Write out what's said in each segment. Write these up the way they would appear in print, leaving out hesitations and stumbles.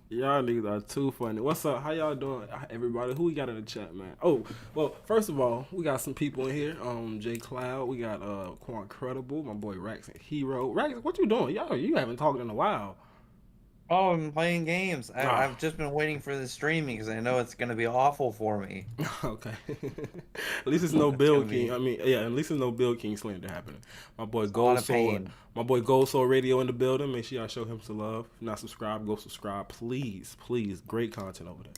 Y'all niggas are too funny. What's up? How y'all doing, everybody? Who we got in the chat, man? Oh, well, first of all, we got some people in here. J Cloud, we got Quan Credible, my boy Rax and Hero. Rax, what you doing? Y'all, you haven't talked in a while. Oh, I'm playing games. I've just been waiting for the streaming because I know it's gonna be awful for me. Okay. At least it's no Bill King. I mean, yeah, at least it's no Bill King slander happening. My boy Gold Soul Radio in the building. Make sure y'all show him some love. If not subscribed, go subscribe, please, please. Great content over there.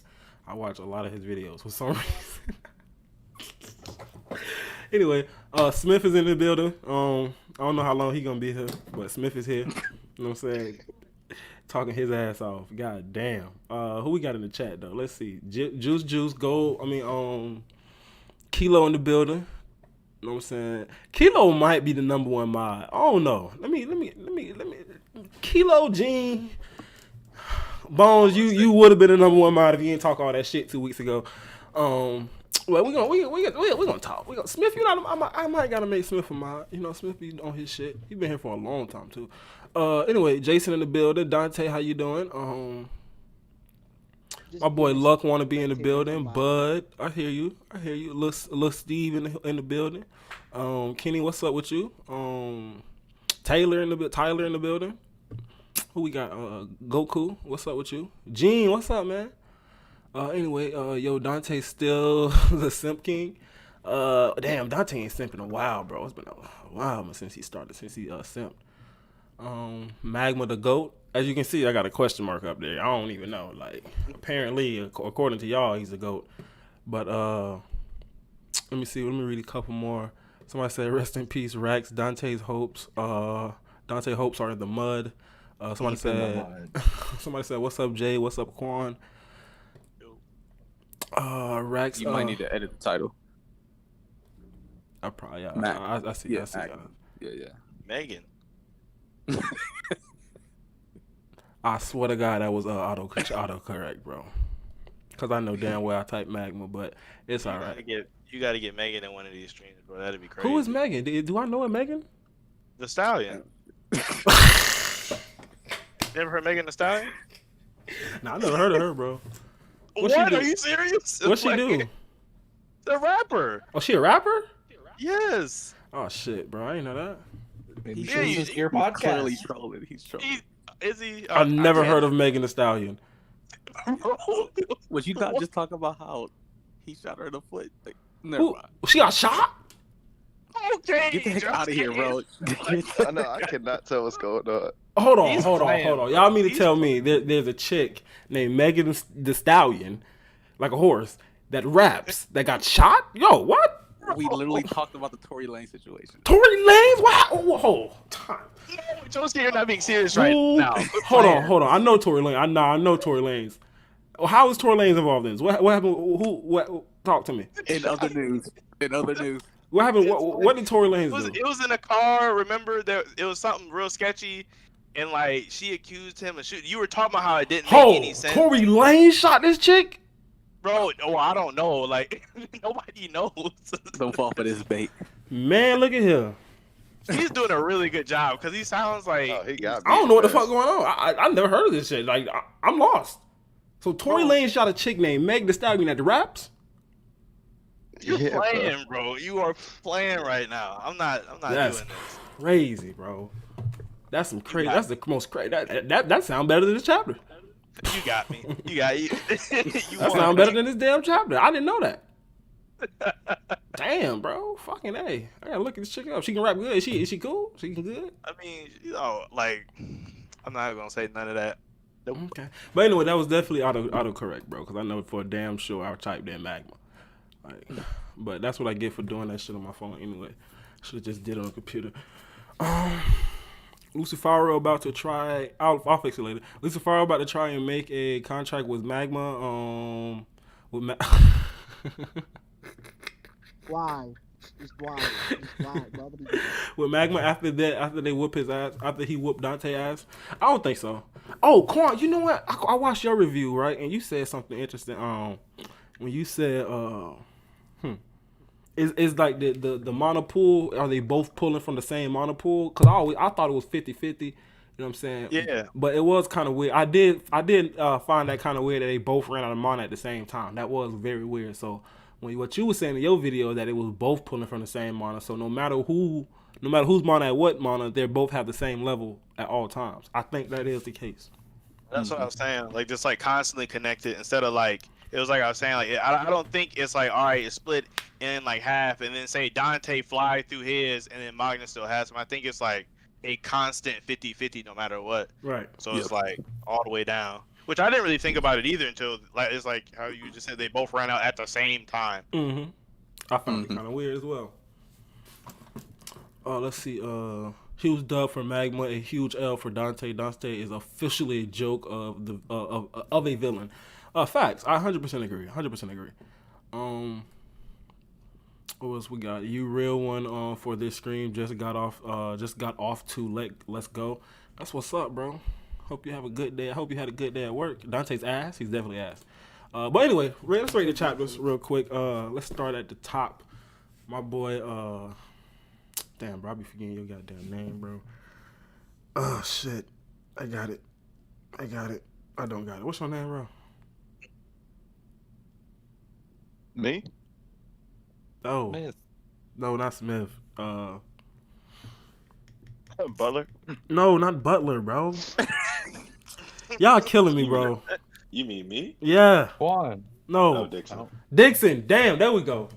I watch a lot of his videos for some reason. Anyway, Smith is in the building. I don't know how long he gonna be here, but Smith is here. You know what I'm saying? Talking his ass off. God damn. Who we got in the chat though? Let's see. Juice Gold. Kilo in the building. You know what I'm saying? Kilo might be the #1 mod. I don't know. Let me. Kilo Gene Bones. You would have been the #1 mod if you didn't talk all that shit 2 weeks ago. Well, we gonna talk. Smith, you know, I might gotta make Smith a mod. You know, Smith be on his shit. He been here for a long time too. Anyway, Jason in the building. Dante, how you doing? My boy Luck want to be in the building. Bud, I hear you. Look, Steve in the building. Kenny, what's up with you? Tyler in the building. Who we got? Goku, what's up with you? Gene, what's up, man? Anyway, Dante's still the simp king. Damn, Dante ain't simped in a while, bro. It's been a while since he simped. Magma the GOAT. As you can see, I got a question mark up there. I don't even know. Like, apparently, according to y'all, he's a GOAT. But let me see. Let me read a couple more. Somebody said, "Rest in peace, Rax." Dante's hopes. Dante hopes are in the mud. Somebody said, "What's up, Jay? What's up, Quan?" Rax. You might need to edit the title. I probably. I see. Yeah, I see. Yeah. Magan. I swear to God, that was autocorrect, bro. Because I know damn well I typed Magma, but it's all right. You got to get Magan in one of these streams, bro. That'd be crazy. Who is Magan? Do I know a Magan? The Stallion. Never heard Megan Thee Stallion? Nah, I never heard of her, bro. What? Are you serious? What she do? The rapper. Oh, she a rapper? Yes. Oh shit, bro. I didn't know that. Maybe your podcast. Clearly trolling. He's trolling. Is he? I've never heard of Megan Thee Stallion. Was you not just talking about how he shot her in the foot? Like, never mind. She got shot? Okay. Get the heck out of here, bro. I know. I cannot tell what's going on. Hold on. Y'all mean to tell me there's a chick named Megan Thee Stallion, like a horse, that raps, that got shot? Yo, what? We literally talked about the Tory Lanez situation. Tory Lanez? What? Whoa. Josuke, you're not being serious right now. Hold on. I know Tory Lanez. I know Tory Lanez. How is Tory Lanez involved in this? What happened? What? Talk to me. In other news. What happened? What did Tory Lanez do? It was in a car. Remember, it was something real sketchy, and like she accused him of shooting. You were talking about how it didn't make any sense. Tory Lanez shot this chick? Bro, I don't know. Like, nobody knows. Don't fall for this bait. Man, look at him. He's doing a really good job because he sounds like He got. I don't know what the fuck going on. I never heard of this shit. Like, I'm lost. So Tory Lanez shot a chick named Meg Thee Stallion at the raps? You're playing, bro. You are playing right now. I'm not doing this. Crazy, bro. That's some crazy. That's the most crazy. That sounds better than this chapter. You got me. You got you. That sounds better than this damn chapter. I didn't know that. Damn, bro. Fucking A. I gotta look at this chick up. She can rap good. Is she cool? She can good? I mean, like, I'm not gonna say none of that. Nope. Okay. But anyway, that was definitely autocorrect, bro. Because I know for a damn sure I typed in Magma. Like, but that's what I get for doing that shit on my phone anyway. Should have just did it on the computer. Lucifero about to try. I'll fix it later. Lucifero about to try and make a contract with Magma. Why? Just why? Why would he do that? With Magma after they whoop his ass, after he whooped Dante ass. I don't think so. Oh, Quan, you know what? I watched your review, right? And you said something interesting. When you said is like the monopool, are they both pulling from the same monopool? Because I thought it was 50-50. You know what I'm saying? Yeah. But it was kind of weird. I did find that kind of weird that they both ran out of mana at the same time. That was very weird. So what you were saying in your video, that it was both pulling from the same mana. So no matter who's mana at what mana, they both have the same level at all times. I think that is the case. That's what I was saying. Like, just like constantly connected instead of like, it was like I was saying, like, I don't think it's like, all right, it's split in like half and then say Dante fly through his and then Magnus still has him. I think it's like a constant 50-50 no matter what. Right. So it's like all the way down. Which I didn't really think about it either until like it's like how you just said they both ran out at the same time. Mm-hmm. I found it kind of weird as well. Let's see. Huge dub for Magma, a huge L for Dante. Dante is officially a joke of a villain. Facts. I 100% agree. 100% agree. What else we got? You real one for this stream just got off to let's go. That's what's up, bro. Hope you have a good day. I hope you had a good day at work. Dante's ass. He's definitely ass. But anyway, let's rate the chapters real quick. Let's start at the top. My boy, damn, bro, I be forgetting your goddamn name, bro. Oh, shit. I got it. I don't got it. What's your name, bro? Me? Oh. Smith. No, not Smith. Butler? No, not Butler, bro. Y'all killing me, bro. You mean me? Yeah. Juan. No. Oh, Dixon. Dixon. Damn, there we go.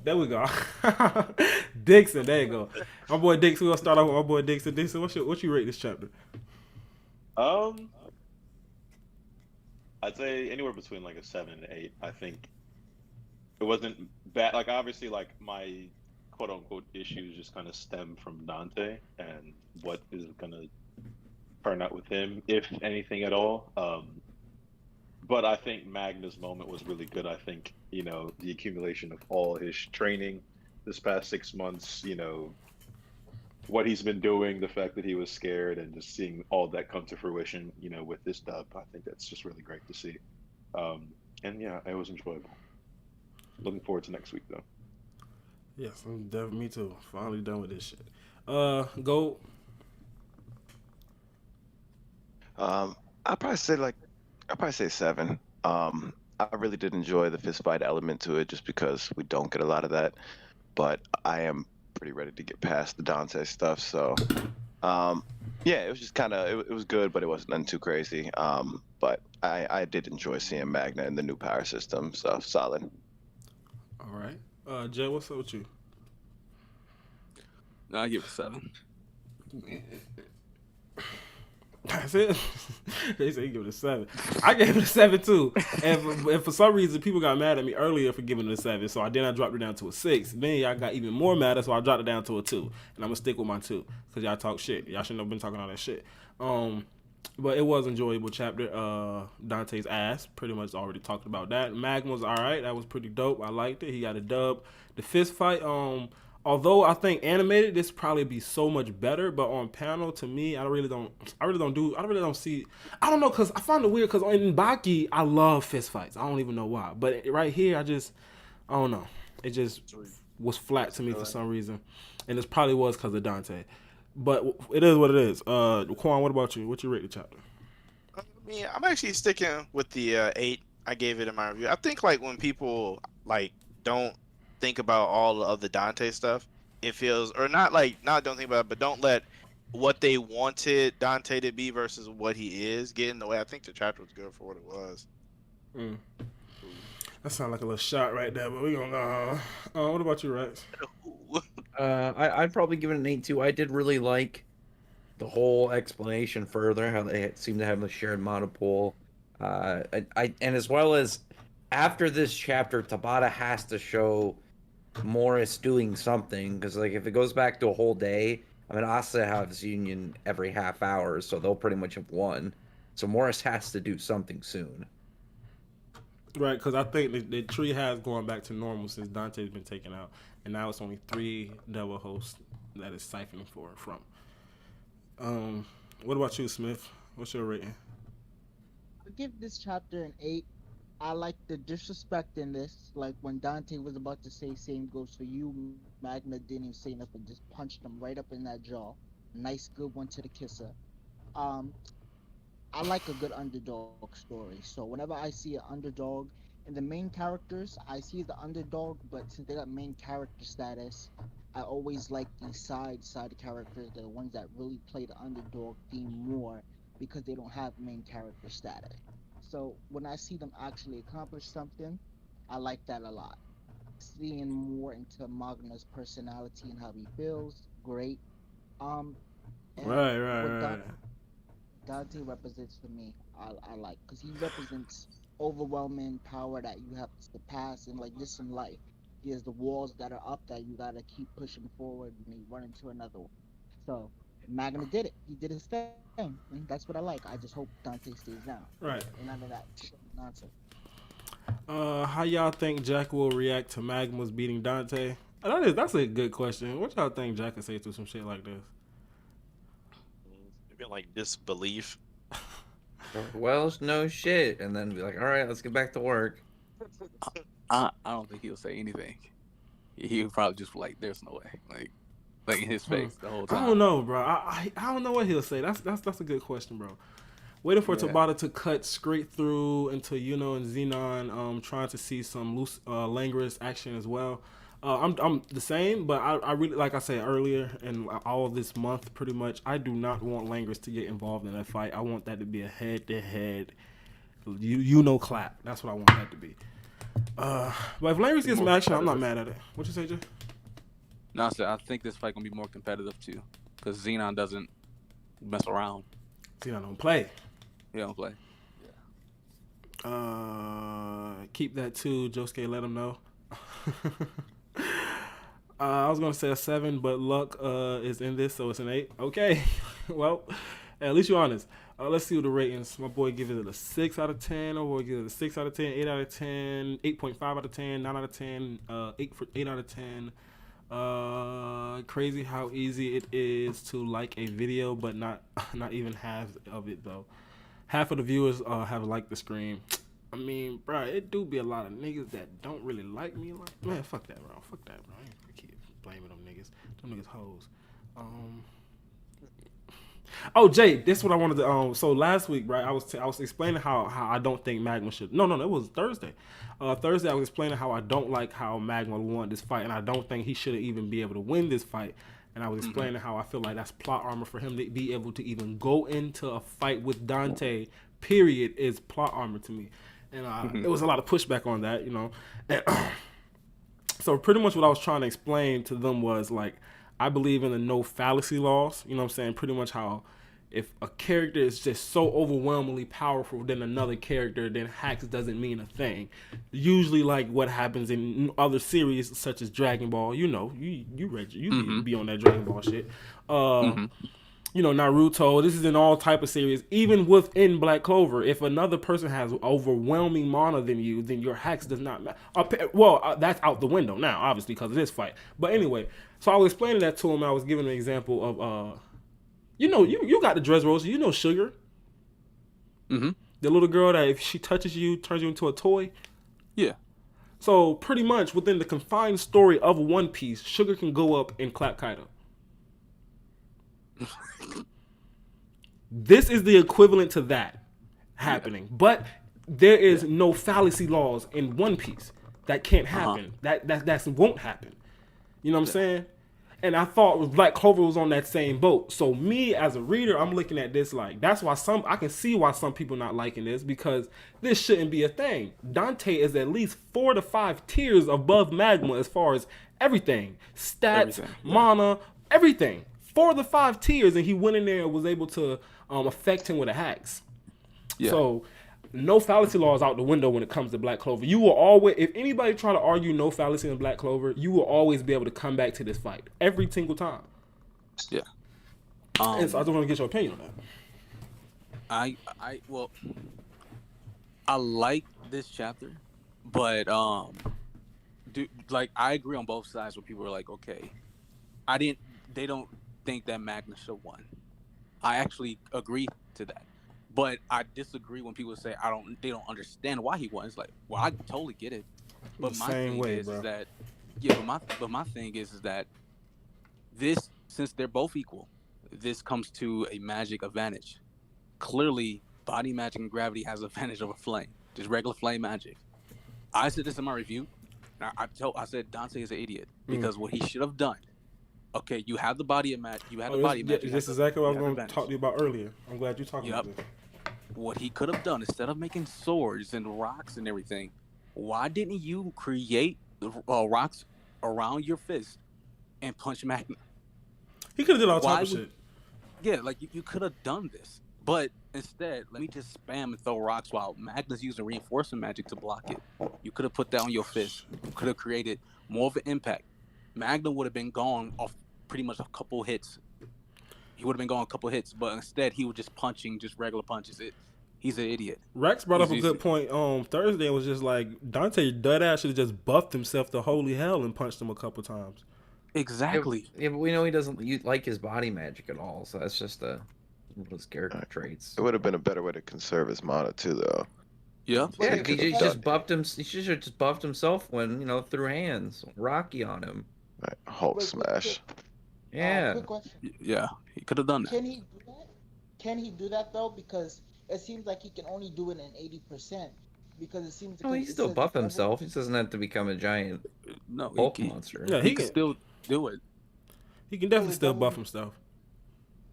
Dixon, there you go. My boy Dixon. We're gonna start off with my boy Dixon. Dixon, what you rate this chapter? I'd say anywhere between like a 7 and 8. I think it wasn't bad. Like obviously, like my quote unquote issues just kind of stem from Dante and what is gonna turn out with him, if anything at all. But I think Magna's moment was really good. I think, you know, the accumulation of all his training this past 6 months, you know, what he's been doing, the fact that he was scared, and just seeing all that come to fruition, you know, with this dub, I think that's just really great to see. And yeah, it was enjoyable. Looking forward to next week, though. Yes, me too. Finally done with this shit. Go. I'd probably say 7. I really did enjoy the fist fight element to it, just because we don't get a lot of that. But I am pretty ready to get past the Dante stuff. So, yeah, it was just kind of it was good, but it wasn't nothing too crazy. But I did enjoy seeing Magna and the new power system. So solid. All right, Jay, what's up with you? No, I give it 7. That's it. They say you give it a 7. I gave it a 7 too. And for some reason, people got mad at me earlier for giving it a 7. So I dropped it down to a 6. Then y'all got even more mad, so I dropped it down to a 2. And I'm gonna stick with my 2 because y'all talk shit. Y'all shouldn't have been talking all that shit. But it was an enjoyable chapter. Dante's ass, pretty much already talked about that. Magma was all right. That was pretty dope. I liked it. He got a dub. The fist fight. Although I think animated, this probably be so much better, but on panel, to me, I really don't see. I don't know, cause I find it weird, cause in Baki, I love fist fights. I don't even know why, but right here, I don't know. It just was flat to me for some reason, and it probably was cause of Dante. But it is what it is. Quan, what about you? What you rate the chapter? I mean, I'm actually sticking with the 8 I gave it in my review. I think like when people like don't think about all of the Dante stuff, it feels, or not don't think about it, but don't let what they wanted Dante to be versus what he is get in the way. I think the chapter was good for what it was. That sounds like a little shot right there, but we gonna go. What about you, Rex? I'd probably give it an 8 too. I did really like the whole explanation further, how they seem to have a shared monopool. And as well as after this chapter, Tabata has to show Morris doing something, because like if it goes back to a whole day, I mean Asa has Union every half hour, so they'll pretty much have won. So Morris has to do something soon. Right, because I think the tree has gone back to normal since Dante's been taken out, and now it's only 3 double hosts that is siphoning from. What about you, Smith? What's your rating? I give this chapter an 8. I like the disrespect in this. Like when Dante was about to say "same goes for you," Magna didn't even say nothing, just punched him right up in that jaw. Nice, good one to the kisser. I like a good underdog story. So whenever I see an underdog in the main characters, I see the underdog, but since they got main character status, I always like the side characters, the ones that really play the underdog theme more because they don't have main character status. So when I see them actually accomplish something, I like that a lot. Seeing more into Magna's personality and how he feels, great. And Right. Dante represents for me, I like, because he represents overwhelming power that you have to surpass, and like this in life, there's the walls that are up that you gotta keep pushing forward and you run into another one. So Magna did it. He did his thing, and that's what I like. I just hope Dante stays down. Right. And none of that nonsense. How y'all think Jack will react to Magma's beating Dante? That's a good question. What y'all think Jack could say to some shit like this? Maybe like disbelief. Well, no shit, and then be like, all right, let's get back to work. I don't think he'll say anything. He'll probably just be like, "There's no way," like in his face the whole time. I don't know, bro. I don't know what he'll say. That's a good question, bro. Waiting for Tabata to cut straight through into Yuno and Xenon, trying to see some loose Langris action as well. I'm the same, but I really, like I said earlier, and all of this month, pretty much, I do not want Langris to get involved in that fight. I want that to be a head-to-head, clap. That's what I want that to be. But if Langris gets some action, I'm not mad at it. What you say, Jay? No, I think this fight gonna be more competitive too, because Xenon doesn't mess around. Xenon don't play. He don't play. Keep that too, Josuke. Let him know. I was gonna say a 7, but luck is in this, so it's an 8. Okay, well, at least you're honest. Let's see what the ratings. My boy gives it a 6 out of 10. My boy gives it a 6 out of 10, 8 out of 10, 8.5 out of 10, 9 out of 10, 8 out of 10. Crazy how easy it is to like a video, but not even half of it though. Half of the viewers have liked the stream. I mean, bro, it do be a lot of niggas that don't really like me. Like, man, fuck that, bro. Fuck that, bro. I ain't gonna keep blaming them niggas. Them niggas hoes. Oh, Jay, this is what I wanted to. So last week, right, I was explaining how I don't think Magma should. No, it was Thursday. Thursday, I was explaining how I don't like how Magma won this fight, and I don't think he should even be able to win this fight. And I was explaining how I feel like that's plot armor for him to be able to even go into a fight with Dante. Period is plot armor to me. And there was a lot of pushback on that, And, so pretty much what I was trying to explain to them was, like, I believe in the no fallacy laws. You know what I'm saying? Pretty much how if a character is just so overwhelmingly powerful than another character, then hacks doesn't mean a thing. Usually, like what happens in other series such as Dragon Ball, you be on that Dragon Ball shit. Naruto. This is in all type of series. Even within Black Clover, if another person has overwhelming mana than you, then your hacks does not matter. That's out the window now, obviously, because of this fight. But anyway, so I was explaining that to him. I was giving an example of, you got the Dressrosa, Sugar. Mm-hmm. The little girl that if she touches you, turns you into a toy. Yeah. So pretty much within the confined story of One Piece, Sugar can go up and clap Kaido. This is the equivalent to that happening, but there is no fallacy laws in One Piece. That can't happen. That won't happen. You know what I'm saying? And I thought Black Clover was on that same boat. So me as a reader, I'm looking at this like that's why I can see why some people not liking this, because this shouldn't be a thing. Dante is at least 4 to 5 tiers above Magma as far as everything, stats, mana, everything. 4 to 5 tiers, and he went in there and was able to affect him with a hacks. Yeah. So no fallacy law is out the window when it comes to Black Clover. You will always, if anybody try to argue no fallacy in Black Clover, you will always be able to come back to this fight every single time. Yeah. And so I just want to get your opinion on that. Well, I like this chapter, but I agree on both sides where people are like, okay, they don't think that Magnus should have won. I actually agree to that. But I disagree when people say they don't understand why he won. It's like, well, I totally get it. But my thing is that my thing is that this, since they're both equal, this comes to a magic advantage. Clearly, body magic and gravity has an advantage over flame. Just regular flame magic. I said this in my review. I said Dante is an idiot because what he should have done. Okay, you have the body of magic. You have the body magic. This is exactly what I was going to talk to you about earlier. I'm glad you're talking about this. What he could have done, instead of making swords and rocks and everything, why didn't you create rocks around your fist and punch Magna? He could have did all type of shit. Yeah, like you could have done this. But instead, let me just spam and throw rocks while Magna's using reinforcement magic to block it. You could have put that on your fist. You could have created more of an impact. Magna would have been gone off pretty much a couple hits. He would have been gone a couple hits, but instead he was just punching just regular punches. He's an idiot. Rex brought up a good point Thursday. It was just like Dante deadass should have just buffed himself to holy hell and punched him a couple times. Exactly. Yeah, but we know he doesn't like his body magic at all, so that's just one of his character traits. It would have been a better way to conserve his mana too, though. Yeah. Yeah, he just buffed him. He should have just buffed himself when threw hands, Rocky on him. Right. Hulk smash. Yeah. Quick question. Yeah, he could have done that. Can he do that? Can he do that though? Because it seems like he can only do it in 80%. Because it seems. No, he can still buff himself. He doesn't have to become a giant Hulk monster. Yeah, he can still do it. He can definitely still buff himself.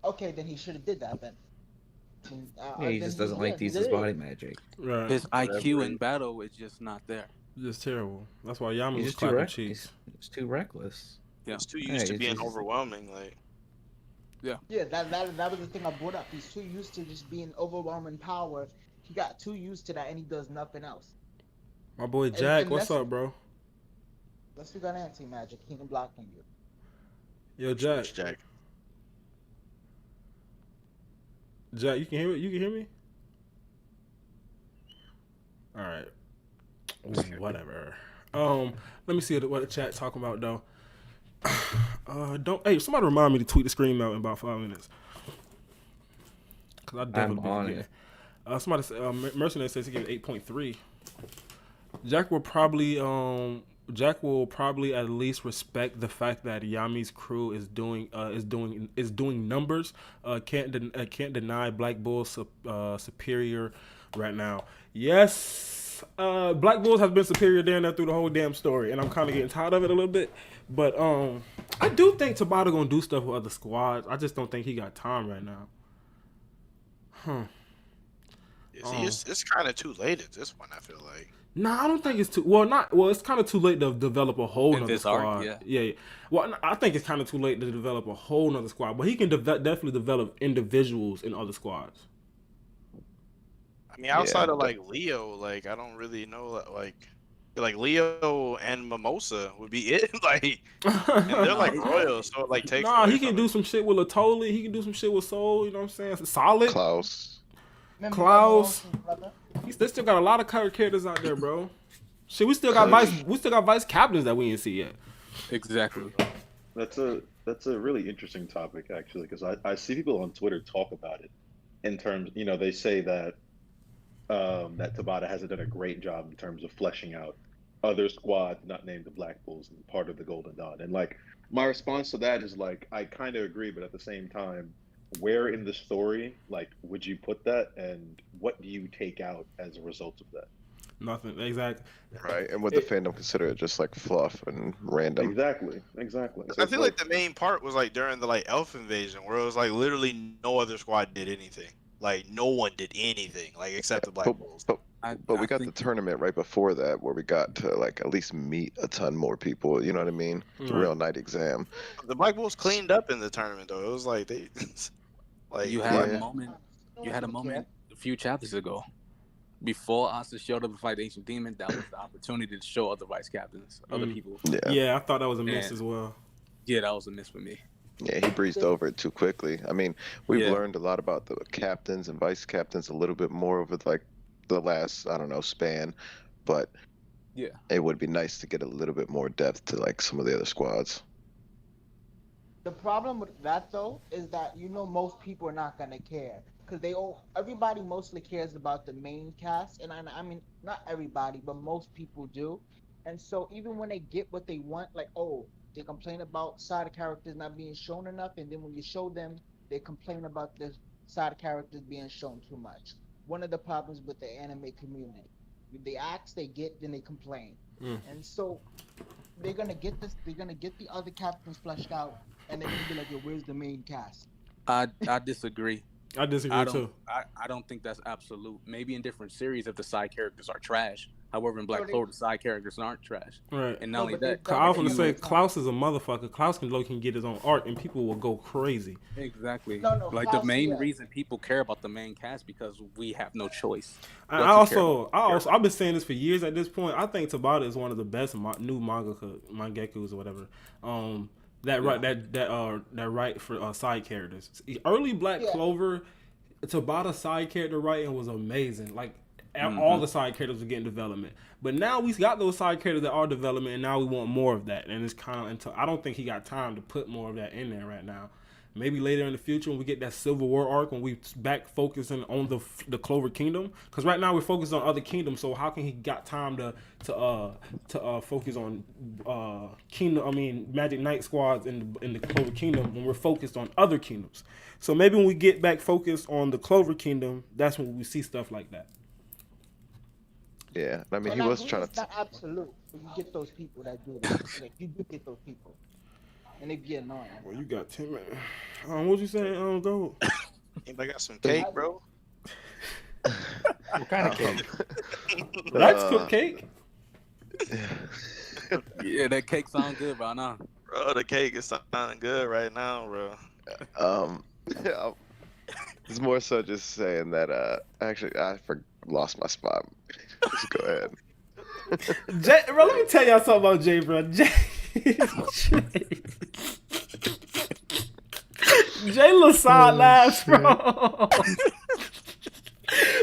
Okay, then he should have did that then. Yeah, he just doesn't like to use his body magic. Right. His IQ in battle is just not there. Just terrible. That's why Yami was He's too clapping cheeks. He's too reckless. Yeah. He's too used to being overwhelming. Like, yeah, that was the thing I brought up. He's too used to just being overwhelming power. He got too used to that, and he does nothing else. My boy Jack, what's up, bro? Unless you got anti-magic, he can block from you. Yo, Jack. Jack. Jack, you can hear me? You can hear me? All right. Whatever. Let me see what the chat talking about though. Hey, somebody remind me to tweet the screen out in about 5 minutes. Cause I definitely on it. Somebody said Mercenary says he gave it 8.3. Jack will probably at least respect the fact that Yami's crew is doing numbers. Can't deny Black Bull's superior right now. Yes, Black Bulls has been superior down there through the whole damn story, and I'm kind of getting tired of it a little bit. But I do think Tabata gonna do stuff with other squads. I just don't think he got time right now. It's kind of too late at this point. I feel like. Nah, I don't think it's too it's kind of too late to develop a whole nother squad. Arc, yeah. Well, I think it's kind of too late to develop a whole nother squad, but he can definitely develop individuals in other squads. I mean, outside of like Leo, like I don't really know like Leo and Mimosa would be it. Like, and they're like royals, so it like takes. Nah, he can do some shit with Latoli. He can do some shit with Soul. You know what I'm saying? Solid. Klaus. They still got a lot of characters out there, bro. Shit, we still got vice captains that we didn't see yet. Exactly. That's a really interesting topic actually, because I see people on Twitter talk about it in terms, they say that that Tabata hasn't done a great job in terms of fleshing out other squads not named the Black Bulls and part of the Golden Dawn. And like my response to that is like I kind of agree, but at the same time, where in the story like would you put that, and what do you take out as a result of that? Nothing. Exactly. Right, and would the fandom consider it just like fluff and random? Exactly. So I feel like the main part was like during the like elf invasion, where it was like literally no other squad did anything. Like no one did anything, like except the Black Bulls. But we got the tournament right before that, where we got to like at least meet a ton more people. You know what I mean? It's a real night exam. The Black Bulls cleaned up in the tournament, though. It was like they, like You had a moment. You had a moment a few chapters ago before Asa showed up to fight the Ancient Demon, that was the opportunity to show other vice captains, other people. Yeah, I thought that was a miss And- as well. Yeah, that was a miss for me. Yeah, he breezed over it too quickly. I mean, we've Yeah. learned a lot about the captains and vice captains a little bit more over like the last, I don't know, span, but Yeah. it would be nice to get a little bit more depth to like some of the other squads. The problem with that though is that most people are not gonna care because everybody mostly cares about the main cast, and I mean not everybody, but most people do, and so even when they get what they want, like they complain about side characters not being shown enough, and then when you show them, they complain about the side characters being shown too much. One of the problems with the anime community, they ask, they get, then they complain, and so they're gonna get this. They're gonna get the other captains fleshed out, and they're gonna be like, "Yo, where's the main cast?" I disagree. I disagree too. too. I don't think that's absolute. Maybe in different series if the side characters are trash. However, in Black No, they- Clover, the side characters aren't trash. Right. And not No, only but that, they- I was gonna you- say Klaus is a motherfucker. Klaus can get his own art, and people will go crazy. exactly. No, Like Klaus, the main yeah. reason people care about the main cast because we have no choice. And But to care I've been saying this for years. At this point, I think Tabata is one of the best new mangakus or whatever. That write for side characters. Early Black Yeah. Clover, Tabata side character writing was amazing. Like all the side characters were getting development, but now we got those side characters that are development, and now we want more of that. And it's kind of I don't think he got time to put more of that in there right now. Maybe later in the future when we get that Civil War arc, when we back focusing on the Clover Kingdom, because right now we're focused on other kingdoms. So how can he got time to focus on Magic Knight squads in the Clover Kingdom when we're focused on other kingdoms? So maybe when we get back focused on the Clover Kingdom, that's when we see stuff like that. Yeah, I mean, But he I was agree, trying it's to. not absolute. But you get those people that do that. Like, you do get those people, and they get annoying. Well, you got 10 minutes. What you saying? Go. Anybody got some cake, bro? What kind of cake? That's cooked cake. Yeah, that cake sounds good right now. Bro, the cake is sounding good right now, bro. Yeah, it's more so just saying that. Actually, I lost my spot. Just go ahead. Jay, bro, let me tell y'all something about Jay, bro. Jay little side laughs, bro.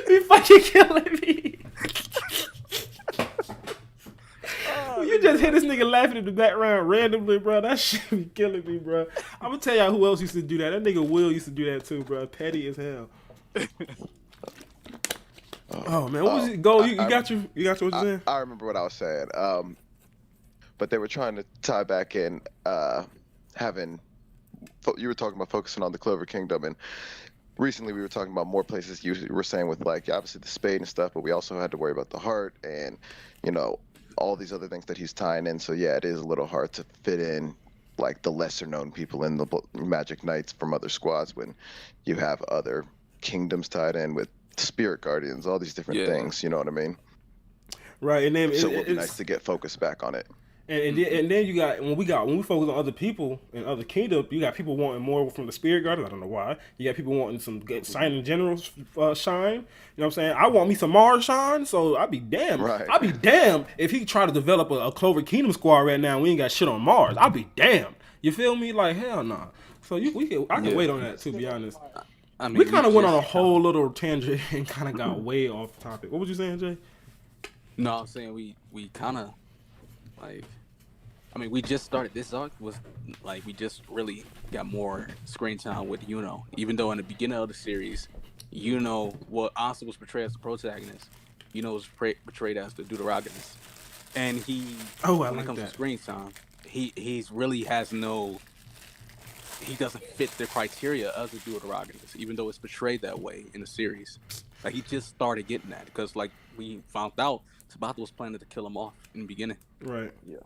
He fucking killing me. You just hear this nigga laughing in the background randomly, bro. That shit be killing me, bro. I'm gonna tell y'all who else used to do that. That nigga Will used to do that too, bro. Petty as hell. Oh man, what was it? Go, you got what you saying? I remember what I was saying. But they were trying to tie back in having. You were talking about focusing on the Clover Kingdom, and recently we were talking about more places. You were saying with like obviously the spade and stuff, but we also had to worry about the heart and all these other things that he's tying in. So yeah, it is a little hard to fit in like the lesser known people in the Magic Knights from other squads when you have other kingdoms tied in with spirit guardians, all these different things. You know what I mean? Right, and then So it would be nice to get focused back on it. And then you got when we focus on other people in other kingdoms, you got people wanting more from the spirit guardians. I don't know why. You got people wanting some signing generals shine. You know what I'm saying? I want me some Mars shine. So I'd be damned. Right. I'd be damned if he try to develop a Clover Kingdom squad right now. And we ain't got shit on Mars. I'd be damned. You feel me? Like hell nah. So I can wait on that, to be honest. I mean, We kind of went on a whole little tangent and kind of got way off topic. What was you saying, Jay? No, I'm saying we kind of like. I mean, we just started this arc was like we just really got more screen time with Yuno. Even though in the beginning of the series, Asa was portrayed as the protagonist, Yuno was portrayed as the deuteragonist, and when it comes to screen time, he's really has no. He doesn't fit the criteria as a deuteragonist, even though it's portrayed that way in the series. Like he just started getting that because like we found out Tabata was planning to kill him off in the beginning. Right. Yeah.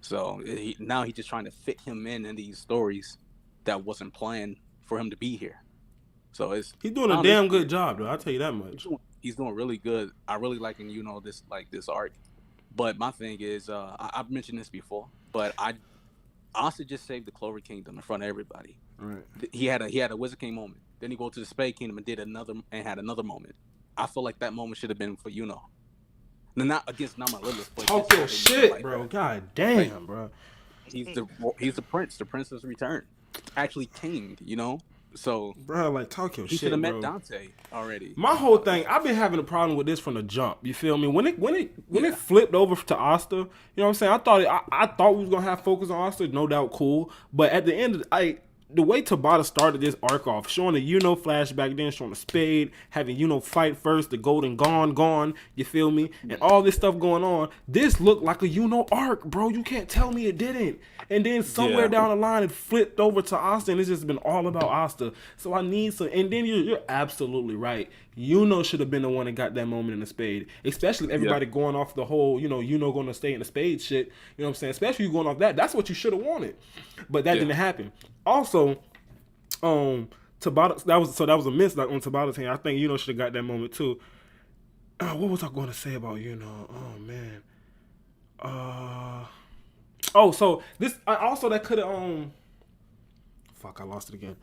So now he's just trying to fit him in these stories that wasn't planned for him to be here. So he's doing a damn good job, though. I'll tell you that much. He's doing really good. I really liking this arc. But my thing is, I've mentioned this before, but I Asa just saved the Clover Kingdom in front of everybody. Right. He had a Wizard King moment. Then he go to the Spade Kingdom and had another moment. I feel like that moment should have been for not against Nama Lilith, but Talk just your something shit, like, bro. God damn, bro. He's the prince. The prince has returned. Actually, king. So Bro, like, talk your he shit, should have met bro. Dante already. My whole thing, I've been having a problem with this from the jump. You feel me? When it flipped over to Asta, you know what I'm saying? I thought we was gonna have focus on Asta, no doubt, cool. But at the end, the way Tabata started this arc off, showing the flashback, then showing the Spade, having fight first, the Golden gone. You feel me? And all this stuff going on. This looked like a arc, bro. You can't tell me it didn't. And then somewhere down the line, it flipped over to Asta, and it's just been all about Asta. So I need some. And then you're absolutely right. Should have been the one that got that moment in the Spade, especially if everybody going off the whole, going to stay in the Spade shit. You know what I'm saying? Especially you going off that. That's what you should have wanted, but that didn't happen. Also, Tabata, that was a miss like on Tabata's hand. I think should have got that moment too. What was I going to say about Oh man. So this also that could have Fuck, I lost it again.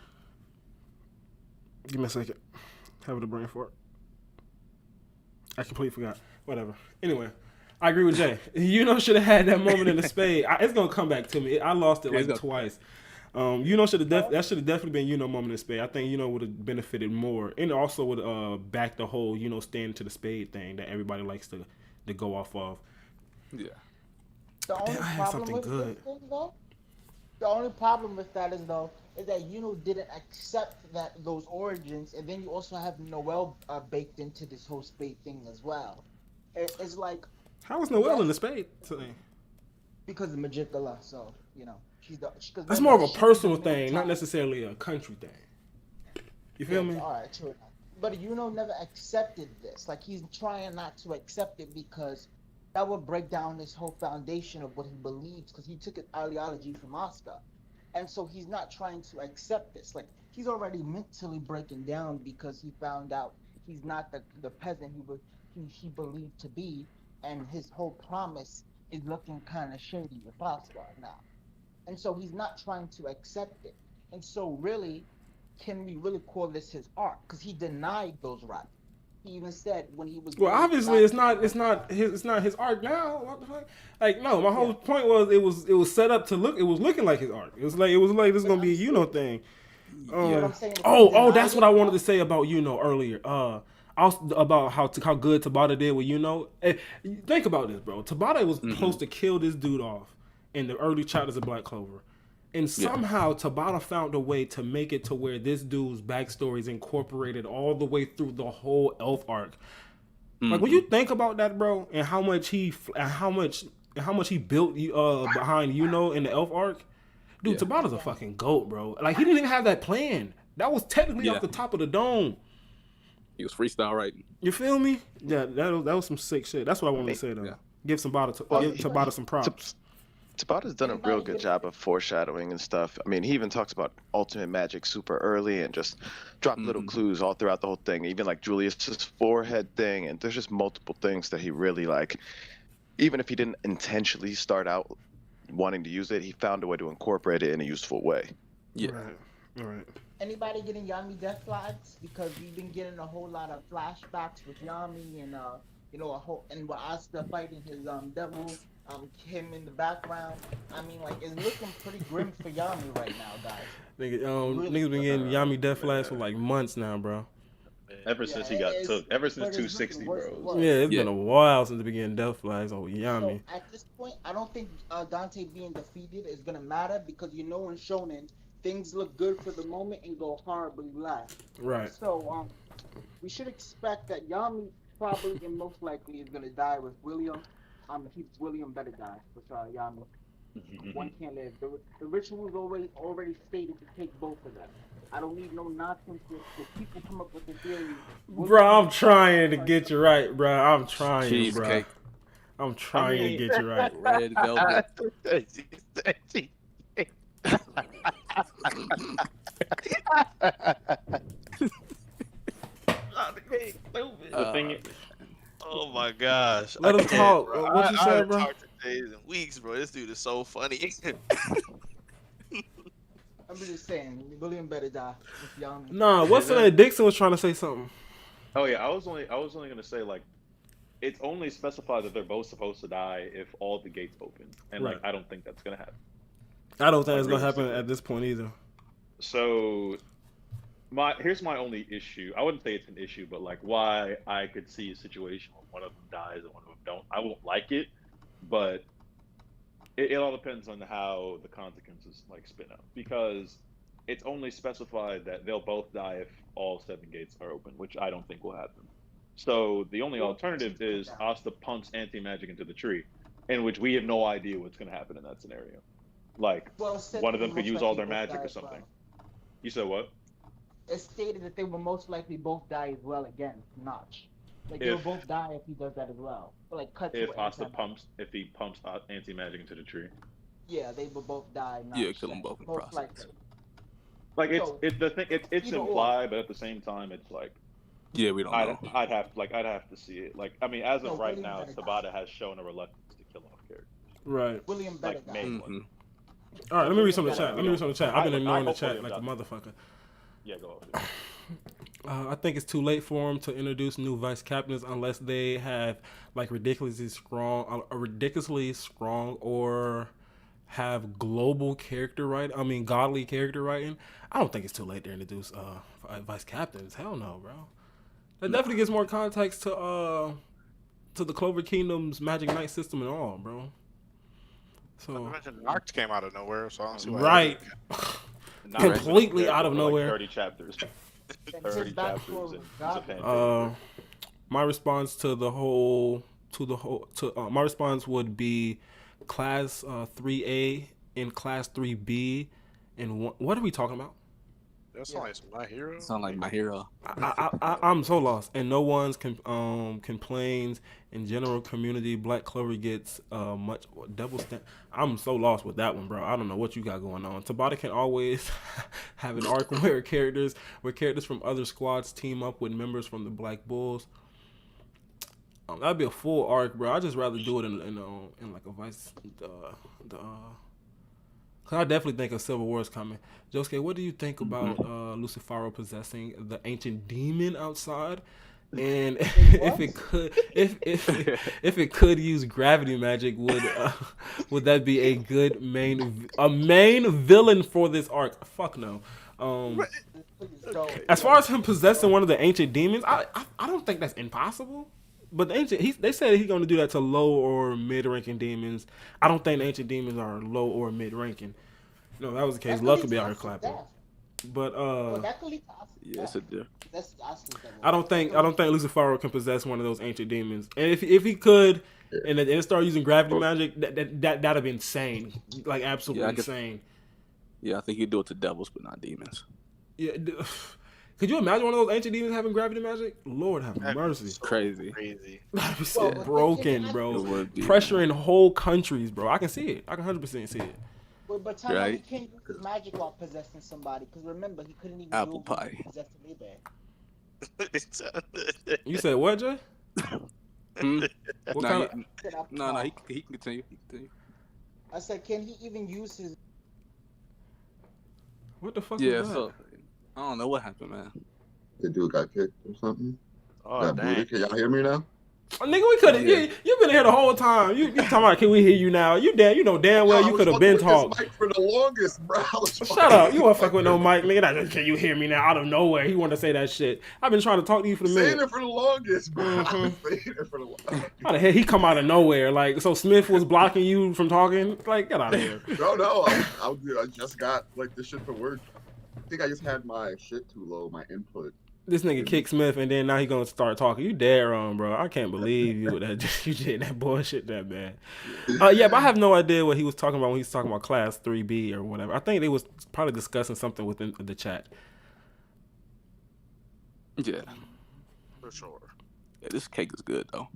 Give me a second. Having a brain fart. I completely forgot. Whatever. Anyway, I agree with Jay. Should have had that moment in the Spade. It's gonna come back to me. I lost it like twice. Should have that should have definitely been moment in the Spade. I think would have benefited more, and also would back the whole stand to the Spade thing that everybody likes to go off of. Yeah. The only I had problem something with good. this thing, though, the only problem with that is that didn't accept those origins, and then you also have Noelle baked into this whole Spade thing as well. It's like, how was Noelle in the Spade thing? Because of Magicala, so she's That's more of a personal thing, not necessarily a country thing. You feel me? All right, true. But never accepted this. Like, he's trying not to accept it because that would break down this whole foundation of what he believes, because he took an ideology from Asuka. And so he's not trying to accept this. Like, he's already mentally breaking down because he found out he's not the peasant he believed to be, and his whole promise is looking kind of shady with Asuka now. And so he's not trying to accept it. And so really, can we really call this his arc? Because he denied those rights. He even said when he was. Well, obviously it's not his arc now. What the fuck? Like, no, my whole point was it was set up to look. It was looking like his arc. It was like this is gonna be a thing. That's what I wanted to say about earlier. About how good Tabata did with Hey, think about this, bro. Tabata was supposed to kill this dude off in the early chapters of Black Clover. And somehow Tabata found a way to make it to where this dude's backstory is incorporated all the way through the whole Elf arc. Like, when you think about that, bro, and how much he built behind in the Elf arc, dude, Tabata's a fucking GOAT, bro. Like, he didn't even have that plan. That was technically off the top of the dome. He was freestyle writing. You feel me? Yeah, that was some sick shit. That's what I wanted to say though. Yeah. Give Tabata some props. Tabata's done a real good job of foreshadowing and stuff. I mean, he even talks about ultimate magic super early and just dropped little clues all throughout the whole thing. Even like Julius's forehead thing, and there's just multiple things that he really like. Even if he didn't intentionally start out wanting to use it, he found a way to incorporate it in a useful way. Yeah. All right. Anybody getting Yami death flags? Because we've been getting a whole lot of flashbacks with Yami and and with Asuka fighting his devil. Him in the background. I mean, like, it's looking pretty grim for Yami right now, guys. Niggas been getting Yami death flags for like months now, bro. Ever since he got took. Ever since 260, bro. Yeah, it's been a while since the beginning death flags on Yami. So at this point, I don't think Dante being defeated is gonna matter because in Shonen, things look good for the moment and go horribly left. Right. So we should expect that Yami probably and most likely is gonna die with William. William better die with Yami. One can't live. The ritual is already stated to take both of them. I don't need no nonsense if people come up with a theory. Bro, I'm trying to get you right, bro. I'm trying, Cheesecake. bro. I'm trying to get you right. Red velvet. The thing. Oh my gosh! Let him talk. What you said, bro? Talked for days and weeks, bro. This dude is so funny. I'm just saying, William better die with Yami. Nah, what's that? Dixon was trying to say something. Oh yeah, I was only gonna say like it's only specified that they're both supposed to die if all the gates open, and like Right. I don't think that's gonna happen. I don't think Like, it's gonna happen realistically. at this point either. So here's my only issue. I wouldn't say it's an issue, but like why I could see a situation where one of them dies and one of them don't. I won't like it, but it all depends on how the consequences like spin out, because it's only specified that they'll both die if all 7 gates are open, which I don't think will happen. So the only alternative is Asta pumps anti-magic into the tree, in which we have no idea what's going to happen in that scenario. Like Well, it said one of they them will could use most all likely their both magic die or as well. something. You said what? It stated that they will most likely both die as well again, Notch. Like they will If- both die if he does that as well. But like cut to If it Asta anytime. if he pumps anti-magic into the tree. Yeah, they will both die. Notch Yeah, kill them said. both in the Most process. likely. Like So, it's the thing. It's either or. implied, but at the same time, it's like Yeah, we don't know. I'd have to see it. Like I mean, as No, of right William now, better die. Tabata has shown a reluctance to kill off characters. Right. William better Like die. main Mhm. one. All right. Let me read some of the chat. Let me read some of the chat. I've been I ignoring the hope chat William like a does. motherfucker. Yeah, go ahead. I think it's too late for them to introduce new vice captains unless they have like ridiculously strong, or have global character writing. I mean, godly character writing. I don't think it's too late to introduce vice captains. Hell no, bro. That definitely gives more context to the Clover Kingdom's Magic Knight system and all, bro. I So mentioned Noct came out of nowhere, so I don't see why. right, Not completely there out of for, nowhere. Like 30 chapters. And 30 his chapters backstory in was godly. Japan. My response my response would be class 3A and class 3B, and what are we talking about? That sounds like some My Hero. Sound like my hero. I'm so lost, and no one's complains. In general community, Black Clover gets much double stand. I'm so lost with that one, bro. I don't know what you got going on. Tabata can always have an arc where characters from other squads team up with members from the Black Bulls. That'd be a full arc, bro. I'd just rather do it in like a vice. Cause I definitely think a Civil War is coming. Josuke, what do you think about Lucifero possessing the ancient demon outside? And if it could use gravity magic, would that be a good main villain for this arc? Fuck no. As far as him possessing one of the ancient demons, I don't think that's impossible. But they said he's going to do that to low or mid ranking demons. I don't think the ancient demons are low or mid ranking. No, if that was the case, luck could be out here clapping. But that could lead to Asuka's Yes, death. it do. That's Asuka's death. I don't think Lucifero can possess one of those ancient demons. And if he could, and it start using gravity magic, that'd be insane. Like absolutely insane. Yeah, I think you do it to devils, but not demons. Yeah. Could you imagine one of those ancient demons having gravity magic? Lord have mercy. It's crazy. Crazy. That'd be so Well, broken, It bro. would be. Pressuring whole countries, bro. I can see it. I can 100% see it. But time Right. he can't use his magic while possessing somebody. Because remember, he couldn't even Apple do it pie. when he possessed Mayberry. You said what, Jay? Hmm? What Nah, kind of? He said apple No, pie. he can continue. He can continue. I said, can he even use his? What the fuck? Yeah, was that? so I don't know what happened, man. The dude got kicked or something. Oh, Got dang. booted. Can y'all hear me now? Oh, nigga, we could have. Yeah. You've been here the whole time. You talking about? Can we hear you now? You know damn well you could have been talked. Mic for the longest, bro. Shut up! You want to fuck with no mic, nigga? That just, can you hear me now? Out of nowhere, he wanted to say that shit. I've been trying to talk to you for the Saying minute. it for the longest, bro. I've Mhm. been saying it for the longest. How the hell he come out of nowhere? Like, so Smith was blocking you from talking? Like, get out of here. No, I just got like this shit for work. I think I just had my shit too low, my input. This nigga kicked Smith, and then now he gonna start talking. You dead wrong, bro. I can't believe you did that bullshit that bad. Yeah, but I have no idea what he was talking about when he was talking about Class 3B or whatever. I think they was probably discussing something within the chat. Yeah. For sure. Yeah, this cake is good though.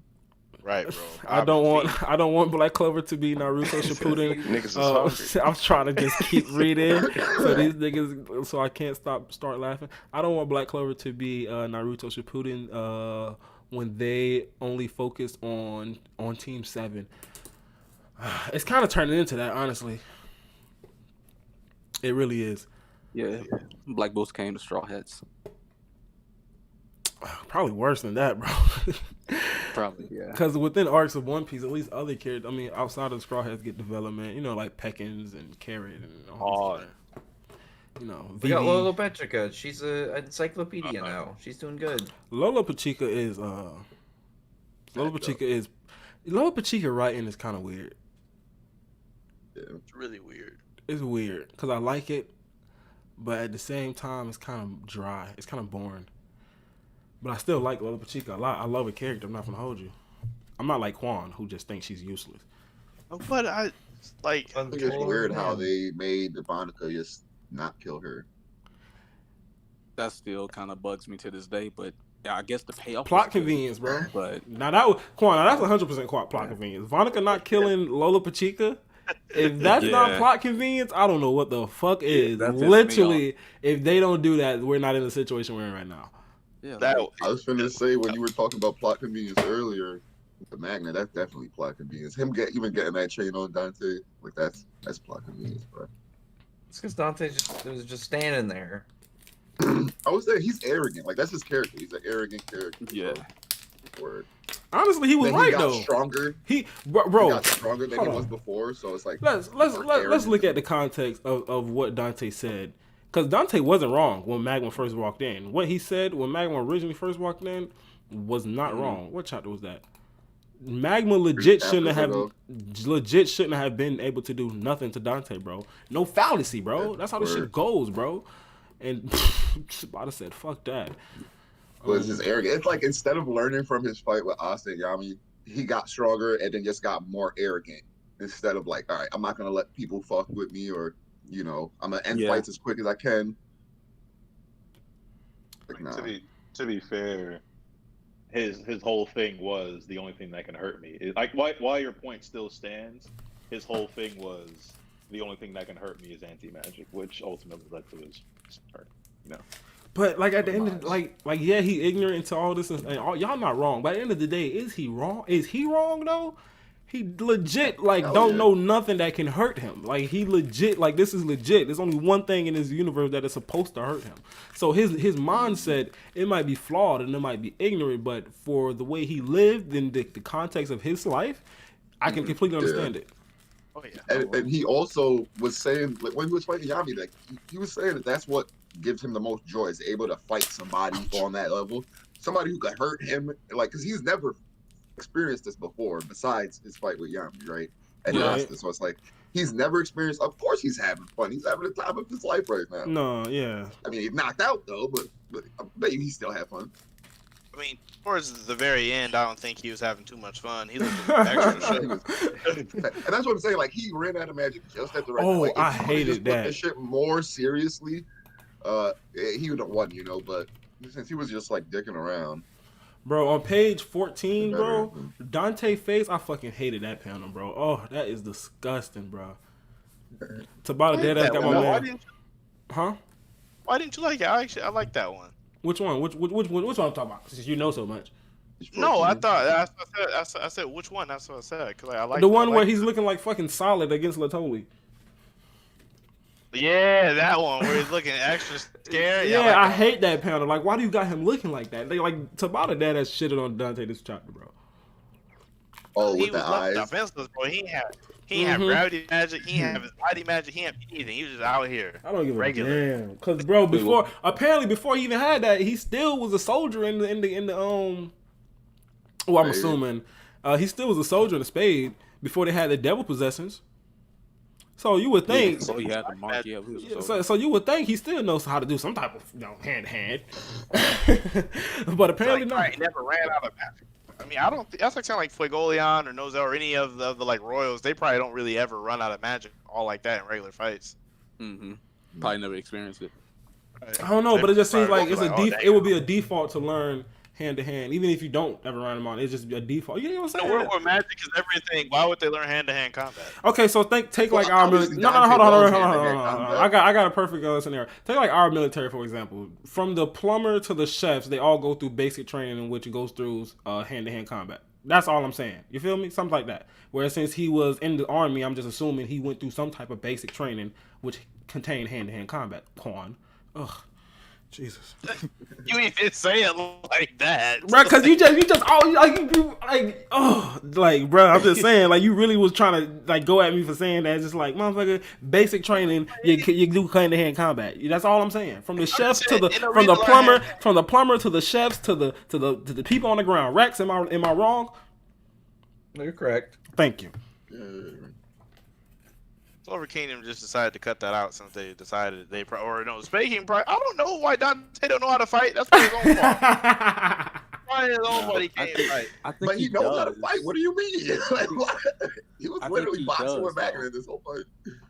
Right, bro. I don't want Black Clover to be Naruto Shippuden. Niggas is hungry. I was trying to just keep reading, so these niggas, so I can't start laughing. I don't want Black Clover to be Naruto Shippuden when they only focus on Team 7. It's kind of turning into that, honestly. It really is. Yeah. Black Bulls came to Straw Hats. Probably worse than that, bro. Probably, yeah. Because within arcs of One Piece, at least other characters, I mean, outside of the Straw Hats get development, you know, like Peckins and Carrot and all that. You know, We got Vivi. Lolo Petrica. She's an encyclopedia now. She's doing good. Lola Pachica is Lola Pachica writing is kind of weird. It's really weird. It's weird because I like it, but at the same time, it's kind of dry. It's kind of boring. But I still like Lola Pachica a lot. I love her character. I'm not gonna hold you. I'm not like Quan, who just thinks she's useless. But I like. I think it's weird how they made Ivanica just not kill her. That still kind of bugs me to this day, but yeah, I guess the payoff. Plot was good, convenience, bro. But Now that was Quan. Now that's 100% plot convenience. Ivanica not killing Lola Pachica. If that's not plot convenience, I don't know what the fuck is. that pisses me Literally, if they don't do that, we're not in the situation we're in right now. yeah, That I was finna say when you were talking about plot convenience earlier, with the Magna, that's definitely plot convenience. Even getting that chain on Dante, like that's plot convenience, bro. It's because Dante was just standing there. I would say he's arrogant. Like that's his character. He's an arrogant character. Yeah. So, word. Honestly, he was Then right he got though. Stronger. Bro, He got stronger than he hold was on. before. So it's like let's look at the context of what Dante said, because Dante wasn't wrong when Magma first walked in. What he said when Magma originally first walked in was not wrong. What chapter was that? Magma legit shouldn't have been able to do nothing to Dante, bro. No fallacy, bro. That's how this shit goes, bro. And Spada said, "Fuck that." was just arrogant. It's like instead of learning from his fight with Asa and Yami, he got stronger and then just got more arrogant. Instead of like, all right, I'm not gonna let people fuck with me, or I'm gonna end fights as quick as I can. Like, nah. To be fair, his whole thing was the only thing that can hurt me. Like while your point still stands, his whole thing was the only thing that can hurt me is anti-magic, which ultimately led to his start. But like at the end of yeah, he ignorant to all this and y'all not wrong. But at the end of the day, is he wrong? Is he wrong though? He legit don't know nothing that can hurt him. Like he legit this is legit. There's only one thing in this universe that is supposed to hurt him. So his mindset, it might be flawed and it might be ignorant, but for the way he lived in the context of his life, I can completely understand it. Oh yeah. And he also was saying, like, when he was fighting Yami, like he was saying that that's what gives him the most joy, is able to fight somebody on that level, somebody who could hurt him, like because he's never experienced this before besides his fight with Yami, right? And so it's like he's never experienced. Of course, he's having fun. He's having the time of his life right now. No, yeah. I mean, he's knocked out though, but I bet you he still had fun. I mean, towards the very end, I don't think he was having too much fun. He looked extra shit. And that's what I'm saying. Like he ran out of magic just at the right time. Oh, Like, if I he would've hated just took that. this shit more seriously, he would have won, But since he was just like dicking around. Bro, on page 14, bro, Dante face, I fucking hated that panel, bro. Oh, that is disgusting, bro. Tabata deadass got my man. Why didn't you like it? I like that one. Which one? Which one I'm talking about? Since you know so much. No, I thought I said which one? That's what I said. Because I like the one where he's looking like fucking solid against Latoli. Yeah, that one where he's looking extra scared. Yeah, I hate that panel. Like, why do you got him looking like that? They like Tabata deadass shitted on Dante this chapter, bro. Oh, he with was the eyes. defenseless, bro. He ain't have gravity magic. He ain't have his body magic. He ain't have anything. He was just out here. I don't give regular. a damn. Cause bro, before he even had that, he still was a soldier in the Well, I'm assuming he still was a soldier in the Spade before they had the devil possessions. So you would think. So he had the mark. Yeah, he was a soldier. So you would think he still knows how to do some type of hand to hand. But apparently not. He never ran out of magic. I mean, I don't. That's like sound like Fuegoleon or Nozel or any of the like royals. They probably don't really ever run out of magic all like that in regular fights. Probably never experienced it. I don't know, but it just seems like it would be a default to learn hand to hand, even if you don't ever run them on. It's just a default. You know what I'm saying? The world where magic is everything. Why would they learn hand to hand combat? Okay, so take like our military. No, hold on. I got a perfect scenario. Take like our military, for example. From the plumber to the chefs, they all go through basic training in which it goes through hand to hand combat. That's all I'm saying. You feel me? Something like that. Whereas since he was in the army, I'm just assuming he went through some type of basic training which contained hand to hand combat. Ugh. Jesus. You even say it like that, Bro, cause you just bro, I'm just saying, like, you really was trying to like go at me for saying that. Just like, motherfucker, basic training, you do hand-to-hand combat. That's all I'm saying. From the chefs to the plumber to the chefs to the people on the ground. Rex, am I wrong? No, you're correct. Thank you. Clover Kingdom just decided to cut that out since they decided speaking. I don't know why Dante don't know how to fight. That's his own fault. Why his own fault he can't fight? I think But he knows does. how to fight. What do you mean? Like, what? He was I literally think he boxing does, with Magan though. in this whole fight.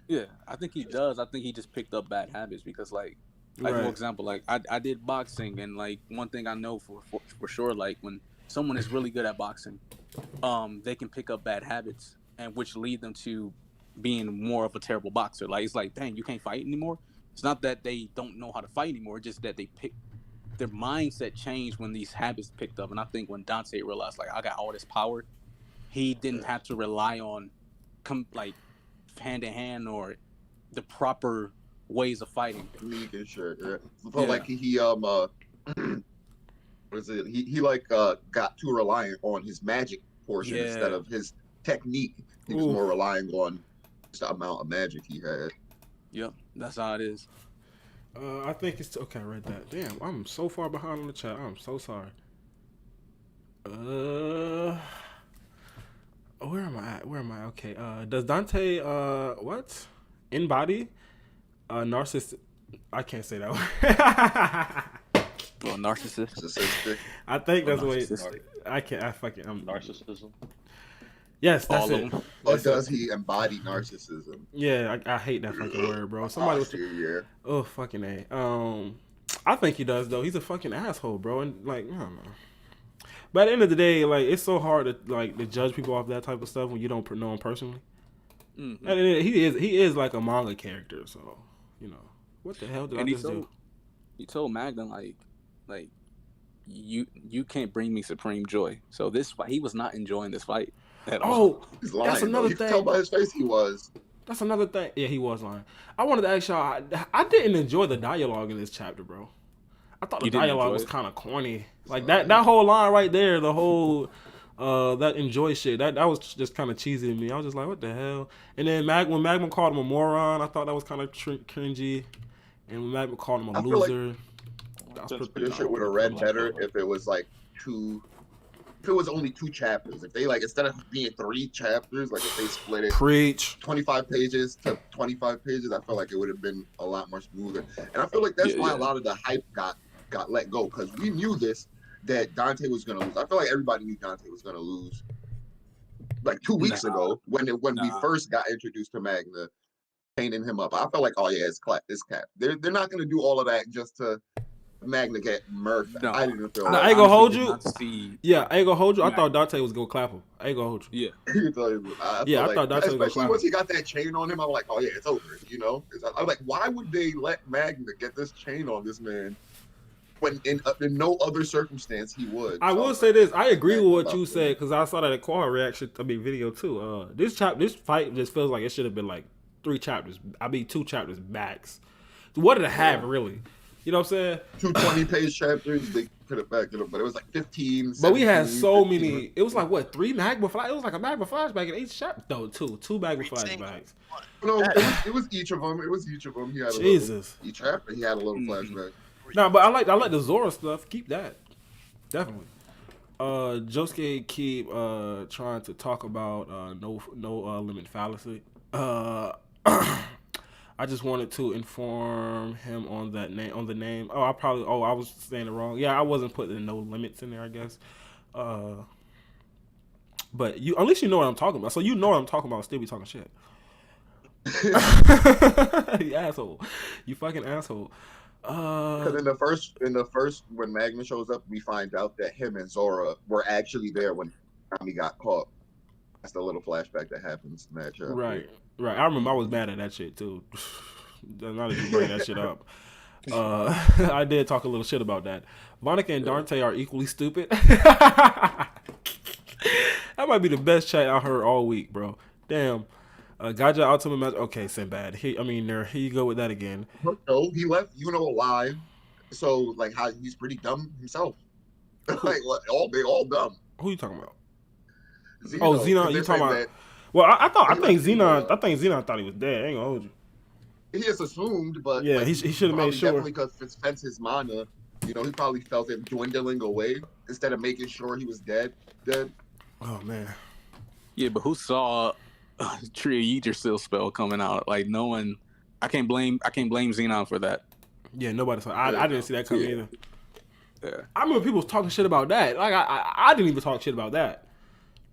Yeah, I think he does. I think he just picked up bad habits because, like Right. for example, like I did boxing, and like one thing I know for sure, like when someone is really good at boxing, they can pick up bad habits, and which lead them to being more of a terrible boxer. Like, it's like, dang, you can't fight anymore. It's not that they don't know how to fight anymore, just that their mindset changed when these habits picked up. And I think when Dante realized, like, I got all this power, he didn't have to rely on hand to hand or the proper ways of fighting. League and shit. Yeah. Felt like he what is it? He got too reliant on his magic portion instead of his technique. He was more relying on the amount of magic he had. Yep, that's how it is. I think it's okay. I read that. Damn, I'm so far behind on the chat. I'm so sorry. Where am I at? Where am I? Okay. Does Dante what? Embody narcissist? I can't say that word. Well, narcissist. I think that's what I can't. Narcissism. Yes, that's All of it. them. Or does he embody narcissism? Yeah, I hate that fucking word, bro. Somebody was oh fucking A. I think he does though. He's a fucking asshole, bro. And like, I don't know. But at the end of the day, like, it's so hard to judge people off that type of stuff when you don't know him personally. Mm-hmm. And he is like a manga character, so you know what the hell did I just do? He told Magan like you can't bring me supreme joy. So this fight, he was not enjoying this fight at all. Oh, He's lying. that's another You thing. can tell by his face he was. That's another thing. Yeah, he was lying. I wanted to ask y'all. I didn't enjoy the dialogue in this chapter, bro. I thought the dialogue was kind of corny. Like that whole line right there, the whole that enjoy shit. That was just kind of cheesy to me. I was just like, what the hell? And then when Magan called him a moron, I thought that was kind of cringy. And when Magan called him a loser, This shit would have read better if it was like if it was only 2 chapters. If they instead of being 3 chapters, like if they split it 25 pages to 25 pages, I feel like it would have been a lot more smoother. And I feel like that's why a lot of the hype got let go, because we knew that Dante was gonna lose. I feel like everybody knew Dante was gonna lose like 2 weeks ago when we first got introduced to Magna, painting him up. I felt like, oh yeah, it's cap. They're not gonna do all of that just to Magna get murked. No. I didn't feel. I ain't gonna hold you. Yeah, I ain't gonna hold you. I thought Dante was gonna clap him. I ain't gonna hold you. Yeah. I thought Dante was gonna clap him. Once he got that chain on him, I was like, oh yeah, it's over. You know, I was like, why would they let Magna get this chain on this man when in no other circumstance he would? I will say this. I agree with what you said because I saw that at Quad reaction. video too. This fight just feels like it should have been like 3 chapters. 2 chapters max. What did it have really? You know what I'm saying? 2 20-page chapters. They could have backed it up, but it was like 15. But we had 17, so 15. many. It was like what 3 magma flash. It was like a magma flashback in each chapter. No, 2 magma flashbacks. No, it was each of them. It was each of them. He had Jesus. Each chapter he had a little flashback. No, but I like the Zora stuff. Keep that. Definitely. Josuke keep trying to talk about no limit fallacy. I just wanted to inform him on the name. I was saying it wrong. Yeah, I wasn't putting no limits in there, I guess. But at least you know what I'm talking about. So you know what I'm talking about. Still be talking shit. You asshole. You fucking asshole. Because in the first when Magna shows up, we find out that him and Zora were actually there when Tommy got caught. That's the little flashback that happens in that chapter. Right. I remember I was mad at that shit too. Now that you bring that shit up, I did talk a little shit about that. Monica and Dante are equally stupid. That might be the best chat I heard all week, bro. Damn. Gaja ultimate match. Okay, Sinbad. Here you go with that again. No, he left alive So like how he's pretty dumb himself. Like they all dumb. Who you talking about? Xeno, Oh, 'cause Xenon, they're you talking saying about? that Well, I he think must be, Xenon thought he was dead. I ain't gonna hold you. he just assumed, but Yeah, like, he should have made probably sure. definitely because it spends his mana. He probably felt it dwindling away instead of making sure he was dead. Oh man. Yeah, but who saw Tree of Yggdrasil spell coming out? Like no one. I can't blame Xenon for that. Yeah, nobody saw. I didn't see that coming either. Yeah. I remember people was talking shit about that. Like I didn't even talk shit about that.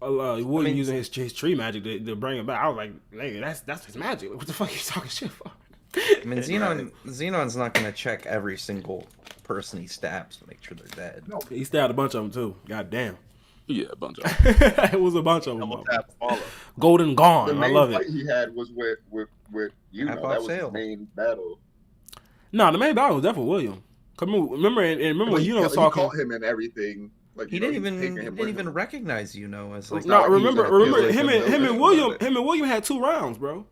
William using his tree magic to bring it back. I was like, nigga, that's his magic. What the fuck are you talking shit for? I mean, Xenon's not gonna check every single person he stabs to make sure they're dead. No, He stabbed a bunch of them too. God damn. Yeah, a bunch of It was a bunch of them. Double tap follow. Golden the Gone. I main love fight it. he had was with Half that off was sale. his main battle. No, the main battle was definitely William. Remember when he, was he talking. caught him and everything. Like He didn't even recognize as like. No, not remember like him he's and like, William had 2 rounds, bro.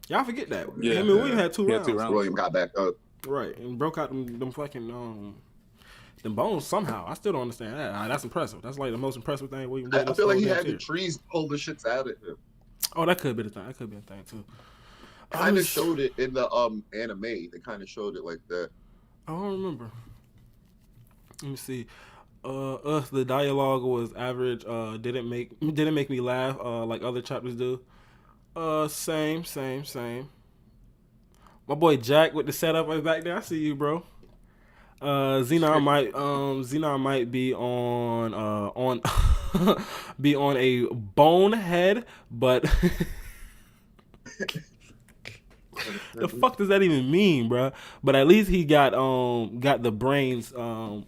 Y'all forget that. Yeah. Him and William had 2 He had rounds. 2 rounds. William got back up. Right, and broke out them fucking them bones somehow. I still don't understand that. That's impressive. That's like the most impressive thing William did. I feel like he damn had the series. trees pull the shits out of him. Oh, that could be the thing. That could be a thing too. Kind of showed it in the anime. They kind of showed it like that. I don't remember. Let me see. The dialogue was average. Didn't make me laugh. Like other chapters do. Same. My boy Jack with the setup right back there. I see you, bro. Xenon might be on be on a bonehead, but the fuck does that even mean, bro? But at least he got the brains of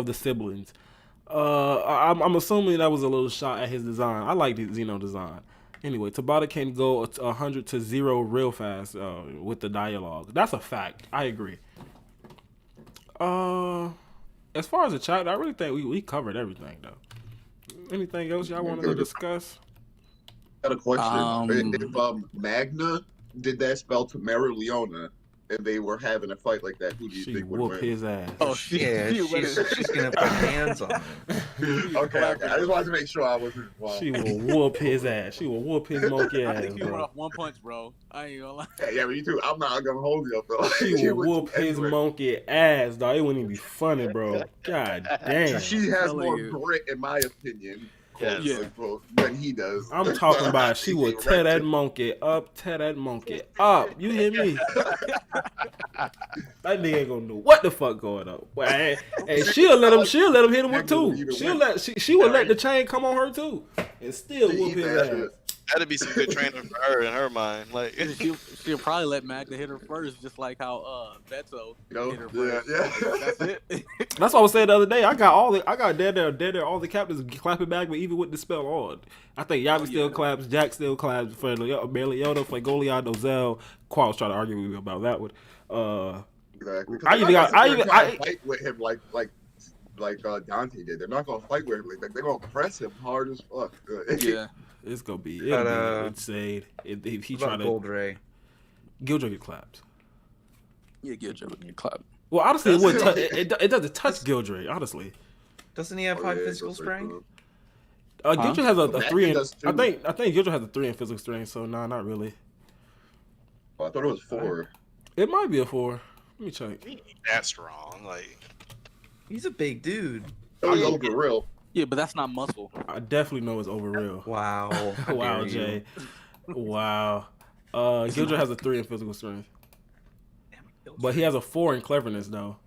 the siblings. I'm assuming that was a little shot at his design. I like the Xeno design. Anyway, Tabata can go 100 to 0 real fast with the dialogue. That's a fact. I agree. As far as the chat, I really think we covered everything though. Anything else y'all wanted to discuss? I got a question. If Magna did that spell to Mara Leona and they were having a fight like that, who do you She think would whoop win? his ass. Oh, Yeah, she's gonna put hands on him. Okay. I just wanted to make sure I wasn't. She will whoop his ass. She will whoop his monkey I ass, think he went bro. off 1 punch, bro. I ain't gonna lie. Yeah, me too. I'm not gonna hold you up though. She will would whoop his anyway. monkey ass, dog. It wouldn't even be funny, bro. God damn. She has telling more you. grit, in my opinion, Yeah. than he does. I'm talking about she will tear that monkey up, You hear me? That nigga ain't gonna know what the fuck going on. Well, hey, she'll let him hit him with 2. She will let the chain come on her too, and still whoop his ass. That'd be some good training for her in her mind. Like She'll probably let Magna hit her first, just like how Beto hit her first. Yeah. That's it. That's what I was saying the other day. I got dead there. All the captains clapping back, but even with the spell on, I think Yavi still claps, Jack still claps for Meliodas, for Goliath, Nozel. Qual was trying to argue with me about that one. Exactly. I even got- fight with him like Dante did. They're not gonna fight with him like they're gonna press him hard as fuck. Yeah. It's gonna be But, insane if he What try about to. Goldray? Gildra get clapped. Yeah, get your clap. Well, honestly, it doesn't touch Gildra. Honestly, Doesn't he have Oh, 5 yeah, physical it's so strength? cool. Gildra has a Magna 3 in. does too. I think Gildra has a 3 in physical strength. So nah, not really. Oh, I thought it was 4. It might be a 4. Let me check. that's strong. Like He's a big dude. It was over real. Yeah, but that's not muscle. I definitely know it's over real. Wow. How Wow, dare you. Jay. Wow. Gildra has a 3 in physical strength, but he has a 4 in cleverness though.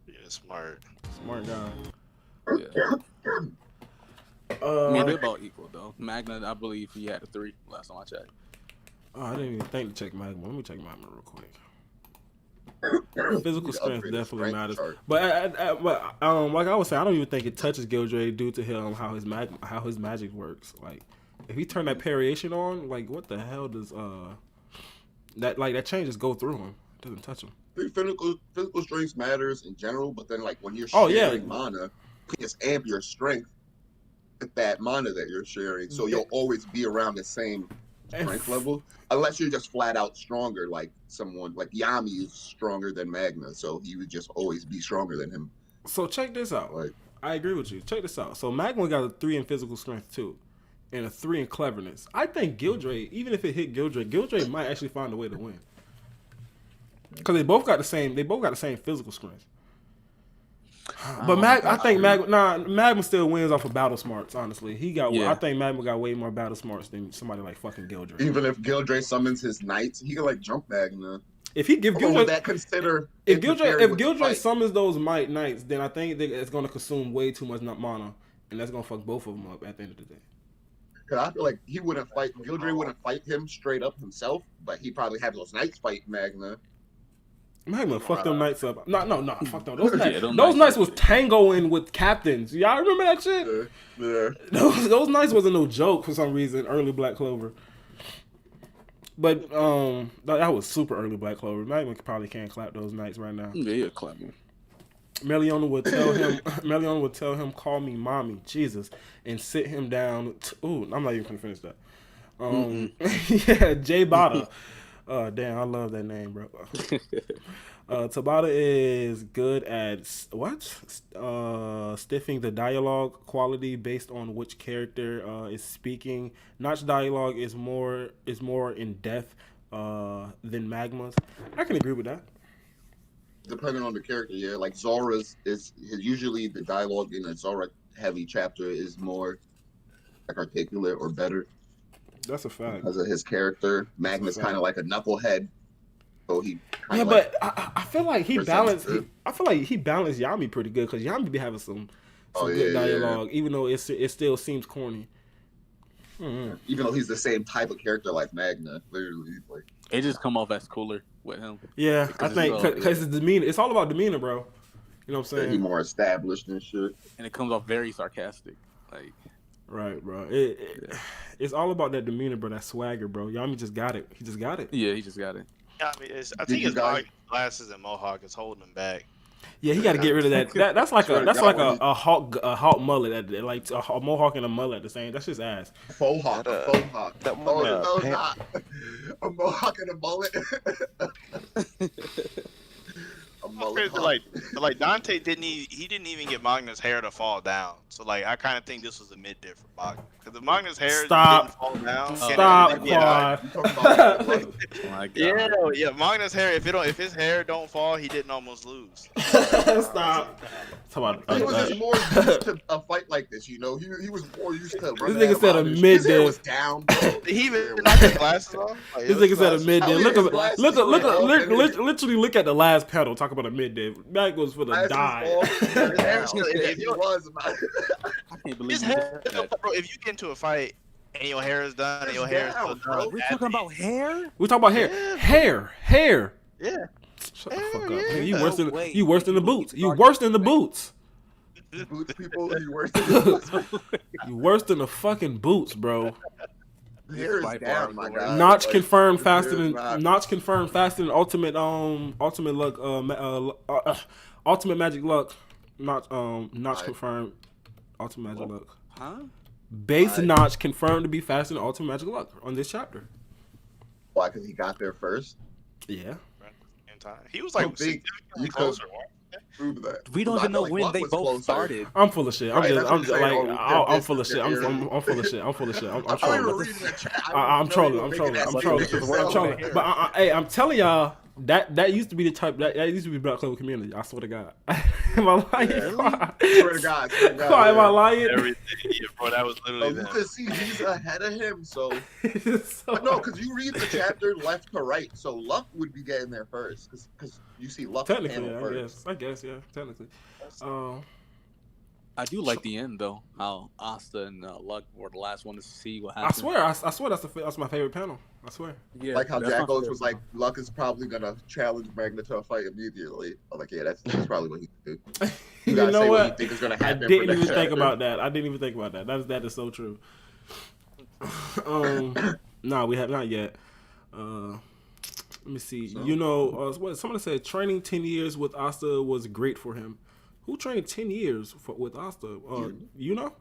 yeah, smart. Smart guy. Yeah. I mean, they're about equal though. Magna, I believe he had a 3 last time I checked. Oh, I didn't even think to check Magma. Let me check Magma real quick. Physical strength Upgrade the definitely strength matters, chart. but like I was saying, I don't even think it touches Gildre due to him how his magic works. Like, if he turn that variation on, like, what the hell does that change just go through him? It doesn't touch him. I think physical strength matters in general, but then like when you're Oh, sharing yeah. mana, you can just amp your strength with that mana that you're sharing, so you'll always be around the same strength level, unless you're just flat out stronger, like someone like Yami is stronger than Magna, so he would just always be stronger than him. So check this out. Like, I agree with you. Check this out. So Magma got a 3 in physical strength too, and a 3 in cleverness. I think Gildrake, even if it hit Gildrake might actually find a way to win. Because they both got the same physical strength. But I think Magma still wins off of battle smarts. Honestly, I think Magma got way more battle smarts than somebody like fucking Gildrake. even if Gildrake summons his knights, he can like jump Magna. If he give Although would Gildrake, that consider if interfering with the Gildrake fight? summons those Might Knights, then I think it's going to consume way too much mana, and that's going to fuck both of them up at the end of the day. Because I feel like Gildrake wouldn't fight him straight up himself, but he'd probably have those knights fight Magna. Magma fuck them Knights up. No, fuck them. Those Yeah, those Knights was tangoing with captains. Y'all remember that shit? Yeah. Those Knights wasn't no joke for some reason. Early Black Clover. But that was super early Black Clover. Magma probably can't clap those Knights right now. Yeah, he'll clap me. Meliona would tell him, call me mommy, Jesus, and sit him down. Ooh, I'm not even gonna finish that. Yeah, Jay Bada. Damn, I love that name, bro. Tabata is good at stiffing the dialogue quality based on which character is speaking. Notch dialogue is more in depth than Magma's. I can agree with that. Depending on the character, yeah. Like Zora's is usually the dialogue in a Zora heavy chapter is more like articulate or better. That's a fact. Because of his character, Magna's kind of like a knucklehead, so he. Yeah, like, but I feel like he balanced. I feel like he balanced Yami pretty good because Yami be having some good dialogue, even though it still seems corny. Mm-hmm. Even though he's the same type of character like Magna, literally, like It just come off as cooler with him. Yeah, I think because it's demeanor. It's all about demeanor, bro. You know what I'm saying? he's more established and shit. And it comes off very sarcastic. Like, right, bro. It's all about that demeanor, bro. That swagger, bro. Yami just got it. He just got it. yeah, he just got it. Yeah, I mean, I think his glasses and mohawk is holding him back. Yeah, he got to get rid of that. That's like a hawk mullet, like a mohawk and a mullet at the same. That's just ass. Faux hawk. That one, Not a mohawk and a mullet. A mullet hawk. Like Dante didn't even get Magna's hair to fall down. So like I kind of think this was a mid diff for Magna because if Magna's hair didn't fall down, yeah, Magna's hair if his hair don't fall, he didn't almost lose. Stop. He was just more used to a fight like this, you know. He was more used to. This nigga said a mid His hair was diff. down. He even knocked his glasses off. Like, This nigga said a mid diff. Look, Literally look at the last pedal. Talk about a mid diff. That goes for the die. I can't believe His hair, bro, if you get into a fight and your hair is done and your hair is still done, we're talking about hair? We talk about hair. Yeah. Hair. Yeah. Shut the fuck up. Yeah. Man, you worse than Wait. you worse than the boots. You worse than the boots. Boots people, he worse than the You worse than the fucking boots, bro. hair is down, my God. Notch Like, confirmed his faster hair is than not- ultimate luck ultimate magic luck. Notch confirmed ultimate magic luck. Huh? Base Notch confirmed to be faster than ultimate magic luck on this chapter. Why? Because he got there first. Yeah. He was like How big? significantly closer. Prove that. We don't I even know feel like when Luck they was both closer. started. I'm full of shit. I'm Right, just, that's I'm what just I'm like, saying. I'm full of shit. I'm full of shit. I'm full of shit. I'm I'm trolling. reading the chat. I'm trolling. But hey, I'm telling y'all that used to be the type that used to be Black Clover community. I swear to God. Am I lying? Swear to God. Am I lying? Everything, yeah, bro. That was literally You that. can see he's ahead of him, so So- no, because you read the chapter left to right, so Luck would be getting there first, because you see Luck Technically, panel first. I guess, yeah. Technically. I do like the end though. How Asta and Luck were the last one to see what I happened. swear that's my favorite panel. I swear. Yeah, Like how that's my Jackos favorite was like, Luck is probably gonna challenge Magna to a fight immediately. I'm like, yeah, that's probably what he did. You gotta know say what? you think is gonna I happen. didn't for even next think chapter. about that. I didn't even think about that. That is so true. No, we have not yet. Let me see. So- You know, what somebody said training 10 years with Asta was great for him. Who trained 10 years with Asta? You know?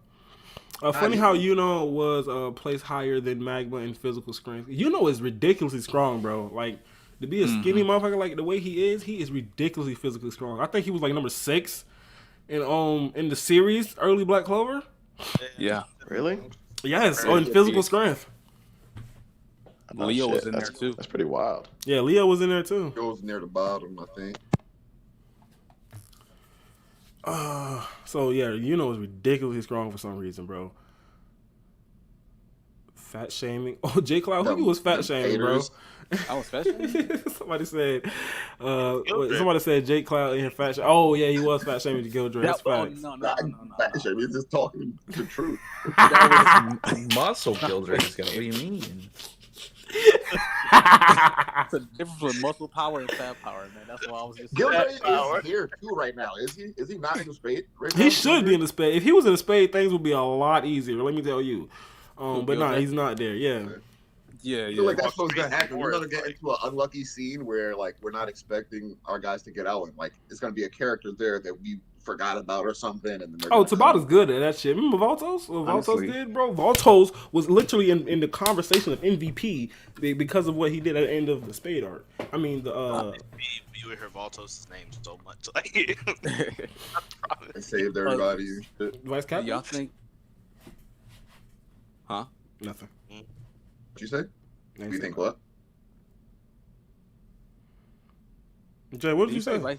Funny how was placed higher than Magma in physical strength. Is ridiculously strong, bro. Like to be a skinny motherfucker like the way he is ridiculously physically strong. I think he was like number 6 in the series early Black Clover. Yeah. Really? Yes, in physical strength. Leo was in there too. That's pretty wild. Yeah, Leo was in there too. It was near the bottom, I think. So yeah, is ridiculously strong for some reason, bro. Fat shaming. Oh, J Cloud, who was fat shaming, bro? I was fat shaming. Somebody said Jake Cloud in here fat shaming. Oh yeah, he was fat shaming to Gildred. That's facts. No. Fat shaming. He's just talking the truth. That was muscle Gildred is gonna. What do you mean? It's a difference with muscle power and fat power, man. That's why I was just. Gildred is here too right now. Is he? Is he not in the spade? Right now? He should be in the spade. If he was in the spade, things would be a lot easier. Let me tell you. But no, he's not there. Yeah. Yeah. I feel like that's what's gonna happen. We're gonna get into an unlucky scene where like we're not expecting our guys to get out, and like it's gonna be a character there that we forgot about or something. And then Tabata's good at that shit. Remember Valtos? What Valtos did, bro? Valtos was literally in the conversation of MVP because of what he did at the end of the Spade arc. I mean You would hear Valtos' name so much. Like, They saved everybody. Vice Captain. Y'all think? Huh? Nothing. What you say? You think what? Jay, what did you say? I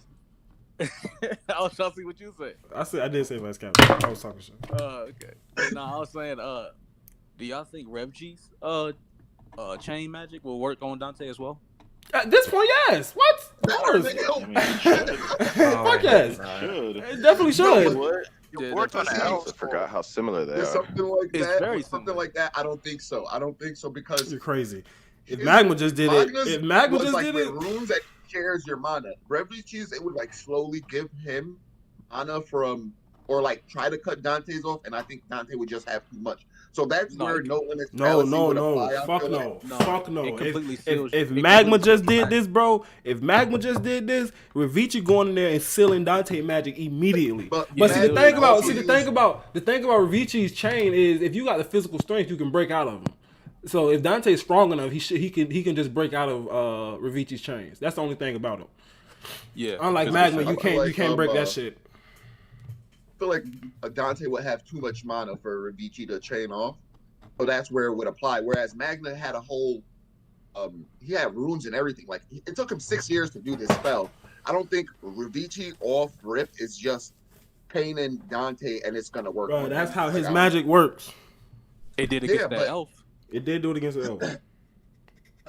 was trying to see what you said. I did say Vice Captain. I was talking shit. Okay. No, I was saying, do y'all think Rev G's chain magic will work on Dante as well? At this point, yes. What? Of course. Fuck yes. It definitely should. I forgot how similar they There's are. something like It's that. very Something similar. like that. I don't think so. I don't think so because You're crazy. If Magma just did it, did it. Runes that shares your mana. Refugees, it would like slowly give him mana from, or like try to cut Dante's off, and I think Dante would just have too much. So that's where no limits. No. Fuck no. If Magma just did this, bro, Ravicii going in there and sealing Dante magic immediately. But see the thing about Ravicii's chain is if you got the physical strength, you can break out of them. So if Dante's strong enough, he can just break out of Ravicii's chains. That's the only thing about him. Yeah. Unlike Magma, you can't break that shit. I feel like Dante would have too much mana for Ravicii to chain off, so that's where it would apply. Whereas Magna had a whole, he had runes and everything. Like it took him 6 years to do this spell. I don't think Ravicii off rip is just chaining Dante and it's gonna work. Bro, that's how his magic works. It did against that elf. It did do it against the elf.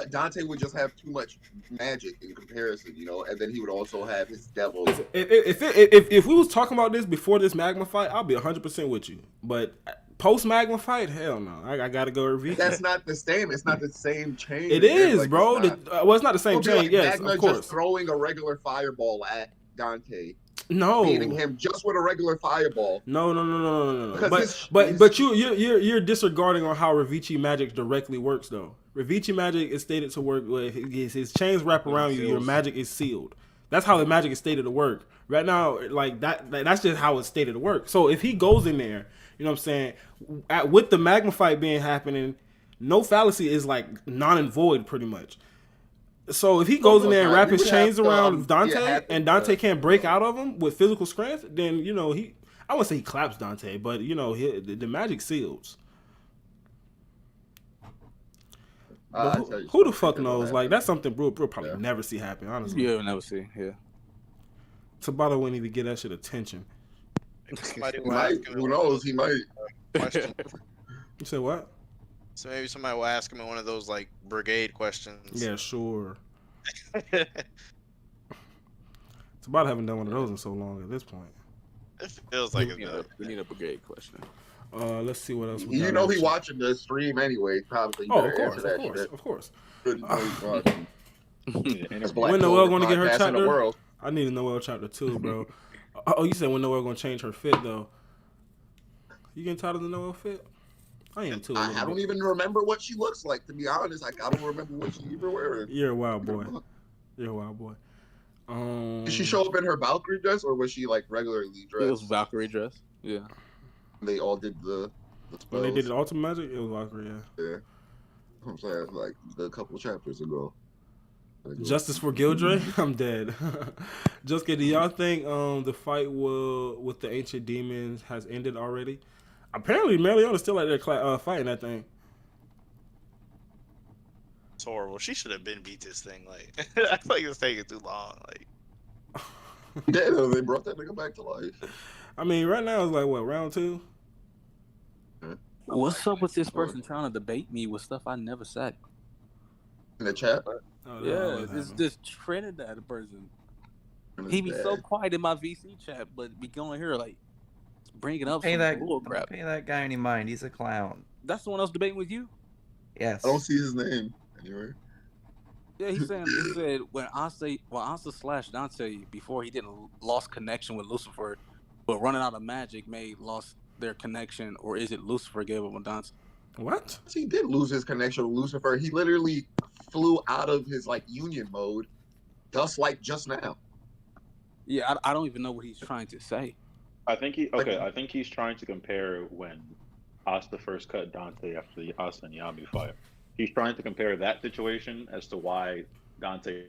Dante would just have too much magic in comparison, and then he would also have his devil. If we was talking about this before this Magma fight, I'll be 100% with you. But post Magma fight, hell no, I gotta go Ravicii. That's not the same. It's not the same chain. It is, bro. It's not the same chain. Like yes, Magma of course. Just throwing a regular fireball at Dante. No, beating him just with a regular fireball. No. But you're disregarding on how Ravicii magic directly works though. Ravicii magic is stated to work with his chains wrap around you. Your magic is sealed. That's how the magic is stated to work. Right now, like that's just how it's stated to work. So if he goes in there, you know what I'm saying, with the Magma fight being happening, no fallacy is like non and void pretty much. So if he goes in there and wrap his chains around Dante and Dante can't break out of him with physical strength, then I wouldn't say he claps Dante, but the magic seals. Who the fuck knows? Like that's something we'll probably never see happen. Honestly, you'll never see. Yeah, Tabata wouldn't even get that shit attention. Who knows? He might. You said what? So maybe somebody will ask him one of those like brigade questions. Yeah, sure. Tabata haven't done one of those in so long at this point. It feels like we need a brigade question. Let's see what else. He watching the stream anyway. Probably. Of course. When Noelle going to get her chapter? I need a Noelle chapter too, bro. Oh, you said when Noelle going to change her fit though? You getting tired of the Noelle fit? I am too. I don't even remember what she looks like, to be honest. I don't remember what she even wearing. You're a wild boy. Did she show up in her Valkyrie dress, or was she like regularly dressed? It was Valkyrie dress. Yeah. They all did the. When they did the spells. Ultimate Magic, it was awkward, yeah. Yeah. I'm saying like a couple chapters ago. Justice for Gildray? I'm dead. Just kidding. Do y'all think the fight with the ancient demons has ended already? Apparently, Melioda's still out there fighting that thing. It's horrible. She should have been beat this thing. Like I feel like it's taking too long. Like Yeah, they brought that nigga back to life. I mean, right now it's like what, round 2? What's up with this person trying to debate me with stuff I never said? In the chat. Oh, Yeah, this Trinidad person. He be so quiet in my VC chat, but be going here like bringing up Pay some that, bull crap. pay that guy any mind. He's a clown. That's the one else debating with you. Yes. I don't see his name anywhere. Yeah, he said when Asa slashed Dante before he didn't lost connection with Lucifer, but running out of magic made lost their connection, or is it Lucifer gave up on Dante? What? He did lose his connection with Lucifer. He literally flew out of his like union mode, just now. Yeah, I don't even know what he's trying to say. I think he's trying to compare when Asta first cut Dante after the Asta and Yami fight. He's trying to compare that situation as to why Dante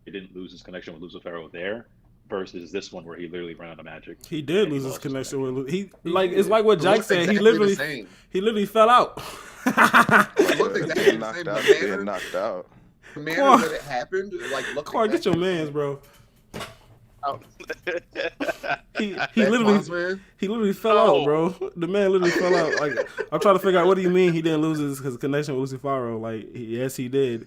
didn't lose his connection with Lucifero there versus this one where he literally ran out of magic. He did lose his connection with it's like what Jack said. Exactly he literally fell out. It looked exactly the same. Being knocked out. The manner that it happened, like looked Clark, get your exactly mans, bro. out. He literally fell out, bro. The man literally fell out. Like, I'm trying to figure out what do you mean he didn't lose his connection with Lucifero. Like, yes, he did.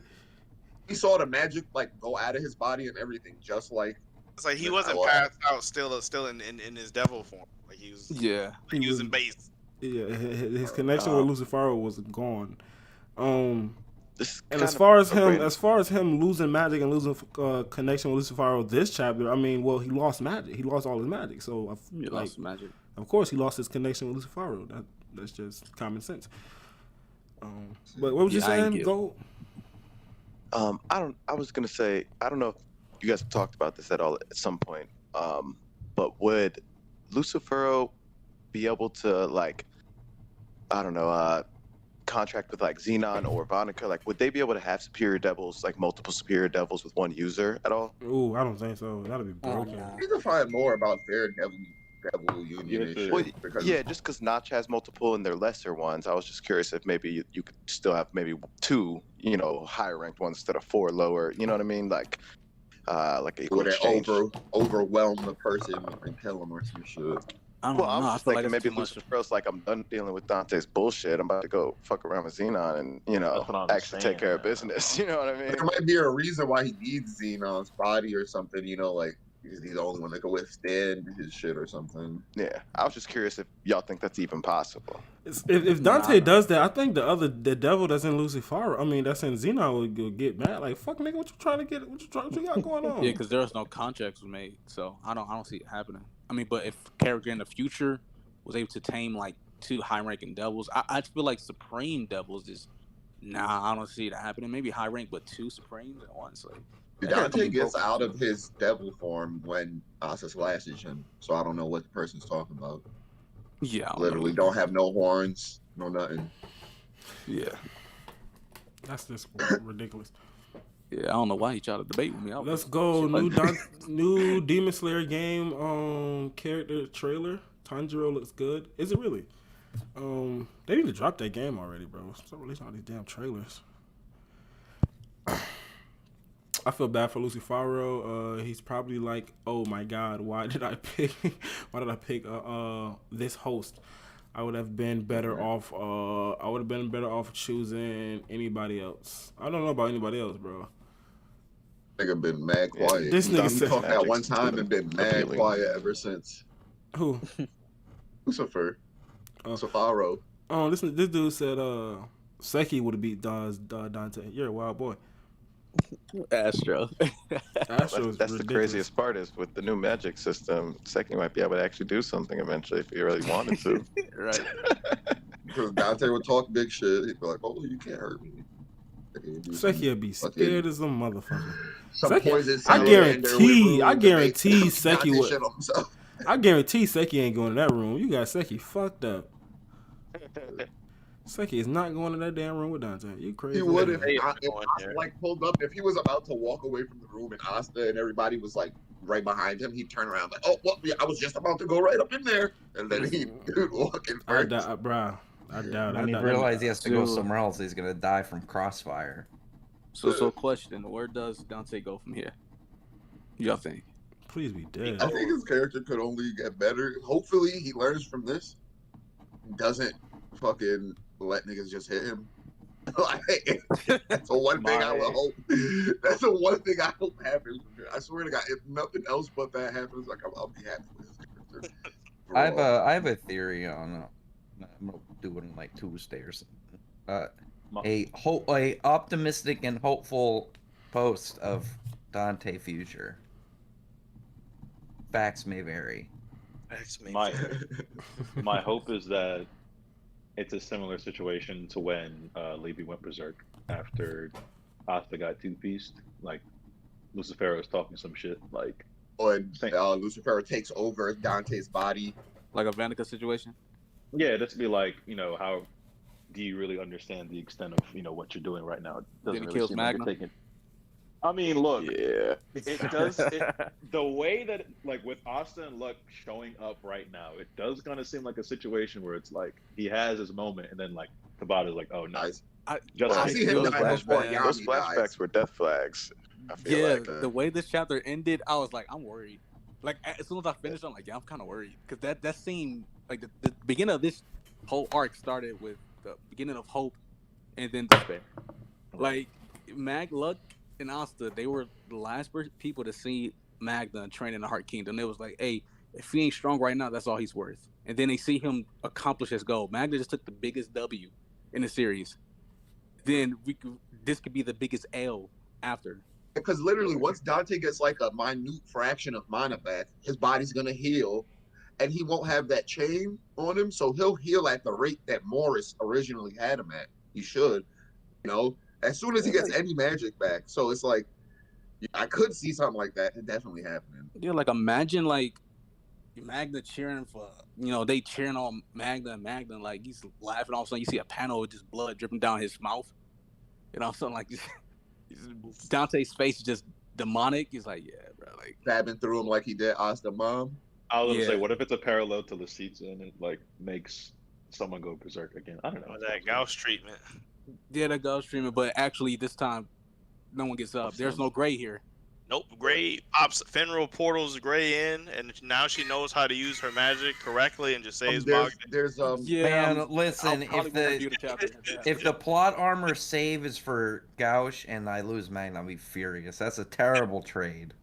He saw the magic like go out of his body and everything, just like It's like he wasn't passed out, still in his devil form. Like he was using base. Yeah, his connection with Lucifero was gone. And As far as him losing magic and losing connection with Lucifero this chapter, I mean, well, he lost magic. He lost all his magic. So He lost magic. Of course, he lost his connection with Lucifero. That's just common sense. But what was you saying? Go. I was gonna say, I don't know if you guys have talked about this at all at some point. But would Lucifero be able to like, I don't know, contract with like Xenon or Vonica? Like, would they be able to have superior devils, like multiple superior devils with one user at all? Ooh, I don't think so. That'd be broken. you can find more about their devil union and shit. Well, because yeah, just because Notch has multiple and they're lesser ones, I was just curious if maybe you could still have maybe 2, higher ranked ones instead of 4 lower. You know what I mean? Like equal would it exchange. overwhelm the person and kill him or some shit. I don't Well, know. I I was just feel thinking like maybe it's too much. Lucifer's like, I'm done dealing with Dante's bullshit. I'm about to go fuck around with Xenon and, That's what I'm actually take saying, care of man. business. You know what I mean? There might be a reason why he needs Xenon's body or something, like because he's the only one that can withstand his shit or something. Yeah, I was just curious if y'all think that's even possible. If Dante does that, I think the devil that's in Lucifero, I mean that's in Xenon would get mad. Like, fuck nigga, what you trying to get? What you got going on? Yeah, because there was no contracts was made, so I don't see it happening. I mean, but if character in the future was able to tame like 2 high-ranking devils, I feel like Supreme Devils is I don't see it happening. Maybe high rank, but 2 Supremes at once. Like Dante gets out of his devil form when Asa slashes him, so I don't know what the person's talking about. Yeah, Literally don't have no horns, no nothing. Yeah, That's just ridiculous. yeah. I don't know why he tried to debate with me. Let's go. New Demon Slayer game character trailer. Tanjiro looks good. Is it really? They need to drop that game already, bro. Stop releasing all these damn trailers. I feel bad for Lucifero. He's probably like, oh my god, why did I pick this host? I would have been better off. I would have been better off choosing anybody else. I don't know about anybody else, bro. Nigga been mad quiet. This nigga He said talked that one time and been mad quiet ever since. Who? Lucifer. Lucifero. Oh, this dude said Seki would have beat Dante. You're a wild boy. Astro. Astro is That's the ridiculous. craziest part is with the new magic system, Seki might be able to actually do something eventually if he really wanted to. Right. Because Dante would talk big shit. He'd be like, oh, you can't hurt me. Seki would be scared as a motherfucker. Some Seki, poison I cell guarantee Seki Seki would. I guarantee Seki ain't going to that room. You got Seki fucked up. Seki is not going to that damn room with Dante. You crazy? He would if, Hey, if going Asta, there. like pulled up. If he was about to walk away from the room and Asta and everybody was like right behind him, he'd turn around like, "Oh, well, yeah, I was just about to go right up in there," and then he'd walk in I first. doubt, bro. I doubt. When he realizes he has to go somewhere else, he's gonna die from crossfire. So question: where does Dante go from here? Y'all think? Please be dead. I think his character could only get better. Hopefully, he learns from this. Doesn't fucking let niggas just hit him. That's the one thing I will hope. That's the one thing I hope happens. I swear to God, if nothing else but that happens, like I'll be happy with his character. I have a theory on. I'm gonna do it on like Tuesday or something. A optimistic and hopeful post of Dante future. Facts may vary. My hope is that it's a similar situation to when Levy went berserk after Asta got two-pieced. Like, Lucifero was talking some shit. Like, and Lucifero takes over Dante's body. Like a Vanica situation? Yeah, this would be like, how do you really understand the extent of, what you're doing right now? It doesn't Then he really kills seem like Magna? you're taking... I mean, look, Yeah. it does. The way that, like, with Asta and Luck showing up right now, it does kind of seem like a situation where it's like he has his moment, and then like Tabata's like, "Oh, nice." I Just see him die before Yami Those dies. flashbacks were death flags. I feel Yeah, like the way this chapter ended, I was like, I'm worried. Like as soon as I finished, I'm like, yeah, I'm kind of worried because that seemed like the beginning of this whole arc started with the beginning of hope and then despair. Like Luck, and Asta, they were the last people to see Magna train in the Heart Kingdom. It was like, hey, if he ain't strong right now, that's all he's worth. And then they see him accomplish his goal. Magna just took the biggest W in the series. Then this could be the biggest L after. Because literally, once Dante gets like a minute fraction of mana back, his body's gonna heal, and he won't have that chain on him, so he'll heal at the rate that Morris originally had him at. He should, as soon as he gets any magic back. So it's like, I could see something like that definitely happening. Yeah, like imagine like Magna cheering for, they cheering on Magna, like he's laughing. All of a sudden, you see a panel with just blood dripping down his mouth. Something like Dante's face is just demonic. He's like, yeah, bro, like stabbing through him like he did Asta mom. I was gonna say, what if it's a parallel to Lasitza and it like makes someone go berserk again? I don't know. That Gauss treatment. Yeah, the ghost treatment, but actually this time, no one gets up. There's no gray here. Nope, Gray pops Fenrir portals Gray in, and now she knows how to use her magic correctly and just saves Magan. Man, listen, if the plot armor save is for Gauch and I lose Magna, I'll be furious. That's a terrible trade.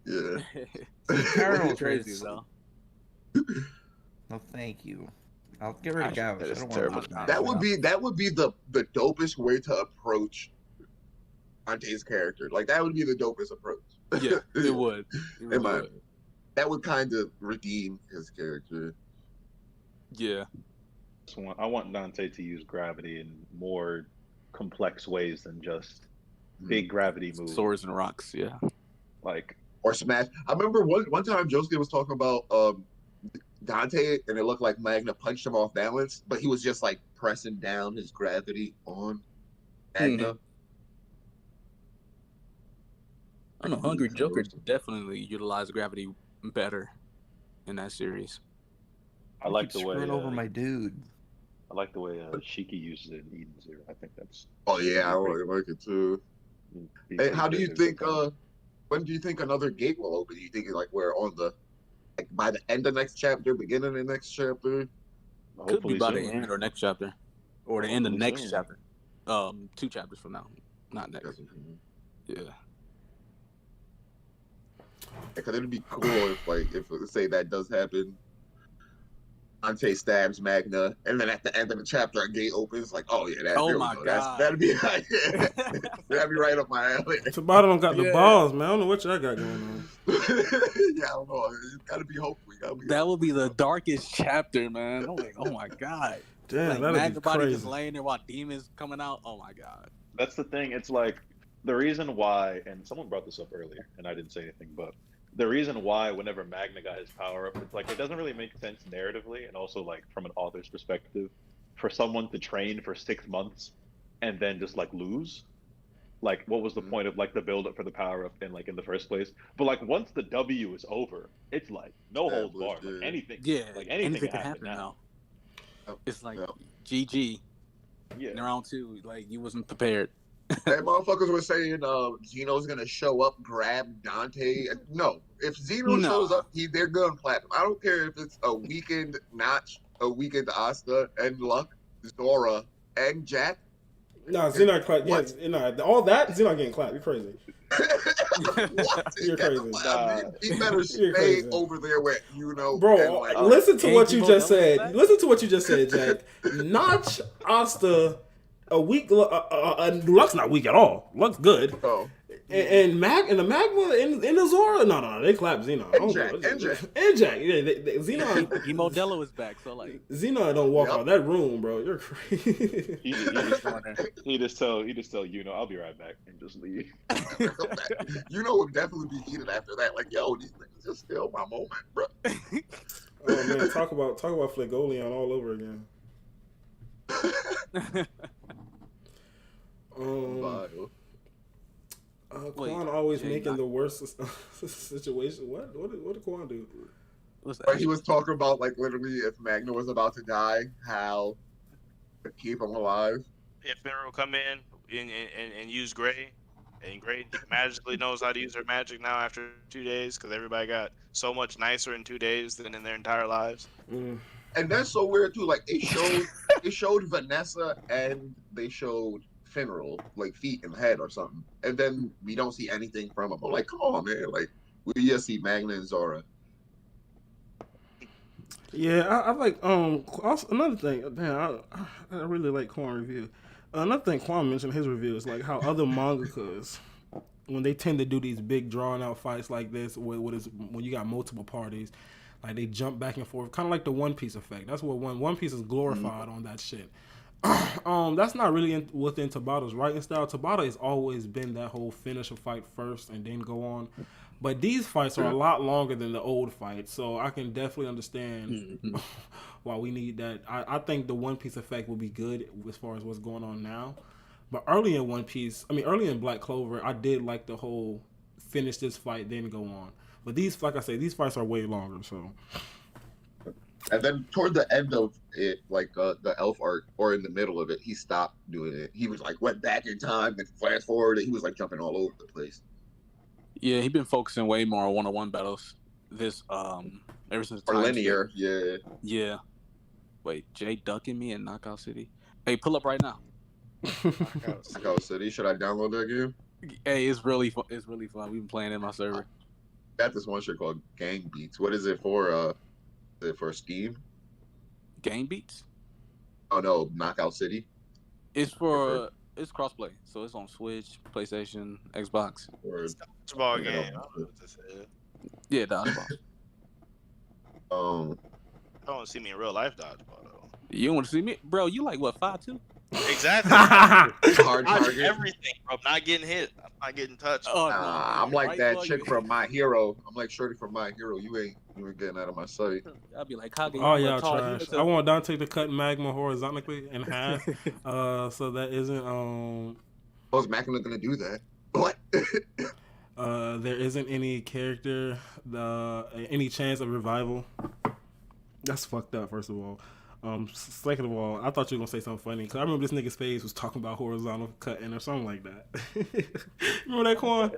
Yeah. Terrible trade. Crazy though. No, thank you. I'll get rid of Gauch. That I is don't terrible. want That would be the dopest way to approach Dante's character. Like that would be the dopest approach. Yeah, it would. That would kind of redeem his character. Yeah. I want Dante to use gravity in more complex ways than just big gravity moves. Swords and rocks, yeah. Like or smash. I remember one time Josuke was talking about Dante, and it looked like Magna punched him off balance, but he was just like pressing down his gravity on Magna. I don't know. Hungry Joker definitely utilized gravity better in that series. I like the way over my dude. I like the way Shiki uses it in Eden Zero. I think that's. Oh yeah, I like it too. Hey, how do you think? When do you think another gate will open? Do you think like we're on the by the end of next chapter, beginning of the next chapter? Could be by the end or next chapter, or the end of next chapter. 2 chapters from now, not next. Yeah. Because it'd be cool if say that does happen. Dante stabs Magna, and then at the end of the chapter, a gate opens. Like, oh yeah, God, that'd be that'd be right up my alley. Tabata don't got the balls, man. I don't know what y'all got going on. Yeah, I don't know. It's gotta be hopeful. That would be the darkest chapter, man. I'm like, oh my god. Damn, like, that'd be body crazy. just laying there while demons coming out. Oh my god. That's the thing. It's like the reason why, and someone brought this up earlier, and I didn't say anything, but the reason why whenever Magna got his power up, it's like it doesn't really make sense narratively, and also like from an author's perspective, for someone to train for 6 months and then just like lose. Like, what was the point of like the build up for the power up in the first place? But like once the W is over, it's like no holds barred. Like anything, anything can happen now. It's like GG. Yeah. In round 2, like you wasn't prepared. Hey, motherfuckers were saying Zeno's gonna show up, grab Dante. No, if Zeno shows up, they're gonna clap him. I don't care if it's a weakened Notch, a weakened Asta, and Luck, Zora, and Jack. Nah, Xenon clap. Yeah, all that Xenon getting clapped. You're crazy. What? You're crazy. He better stay over there where Bro, listen to what you just said. Listen to what you just said, Jack. Notch, Asta, a weak. Luck's not weak at all. Luck's good. Oh. And the Magma and the Zora, no, they clap Xenon. And Jack. Yeah, Xenon. Modelo is back, so like Xenon don't walk out of that room, bro. You're crazy. he just tell I'll be right back and just leave. Would definitely be heated after that. Like, yo, these niggas just steal my moment, bro. Oh man, talk about Flegolion all over again. Quan always making the worst situation. What did Quan do? He was talking about like literally if Magna was about to die, how to keep him alive. If Finra will come in and use Gray, and Gray magically knows how to use her magic now after 2 days because everybody got so much nicer in 2 days than in their entire lives. And that's so weird too. Like it showed Vanessa and they showed Finral, like feet and head or something, and then we don't see anything from him. I'm like, come on, man! Like we just see Magna and Zora. Yeah, I like also, another thing. Man, I really like Quan review. Another thing Quan mentioned in his review is like how other mangakas, when they tend to do these big drawn out fights like this, when you got multiple parties, like they jump back and forth, kind of like the One Piece effect. That's what One Piece is glorified on that shit. That's not really within Tabata's writing style. Tabata has always been that whole finish a fight first and then go on. But these fights are a lot longer than the old fights, so I can definitely understand why we need that. I think the One Piece effect will be good as far as what's going on now. But early in One Piece, early in Black Clover, I did like the whole finish this fight, then go on. But these, like I say, these fights are way longer, so... And then toward the end of it, like the elf arc, or in the middle of it, he stopped doing it. He was like went back in time and flash forward, and he was like jumping all over the place. Yeah, he's been focusing way more on one-on-one battles. This ever since or linear, yeah. Wait, Jay ducking me in Knockout City. Hey, pull up right now. Knockout City. Should I download that game? Hey, it's really fun. It's really fun. We've been playing in my server. Got this one shit called Gang Beats. What is it for? Is it for Steam? Game Beats? Oh no, Knockout City. It's for it's crossplay, so it's on Switch, PlayStation, Xbox. It's a dodgeball game. Yeah, dodgeball. I don't want to see me in real life dodgeball though. You don't want to see me, bro? You like what, 5'2"? Exactly. Hard target. Everything, bro. I'm not getting hit. I'm not getting touched. I'm like that chick from My Hero. I'm like Shorty from My Hero. You ain't getting out of my sight. I'll be like, Kage, oh yeah, trash. I want Dante to cut Magma horizontally in half. So that isn't How's Magma gonna do that? What? There isn't any character, any chance of revival. That's fucked up. First of all. Second of all, I thought you were gonna say something funny because I remember this nigga's face was talking about horizontal cutting or something like that. Remember that, Quan?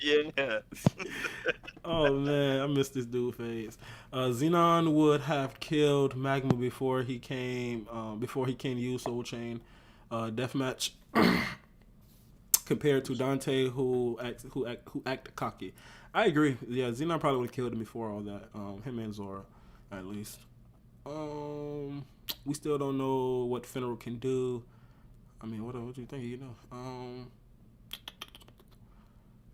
Yeah. Oh man, I missed this dude face. Xenon would have killed Magma before he came use Soul Chain deathmatch compared to Dante who act cocky. I agree. Yeah, Xenon probably would have killed him before all that. Him and Zora, at least. We still don't know what Finral can do. What do you think? You know,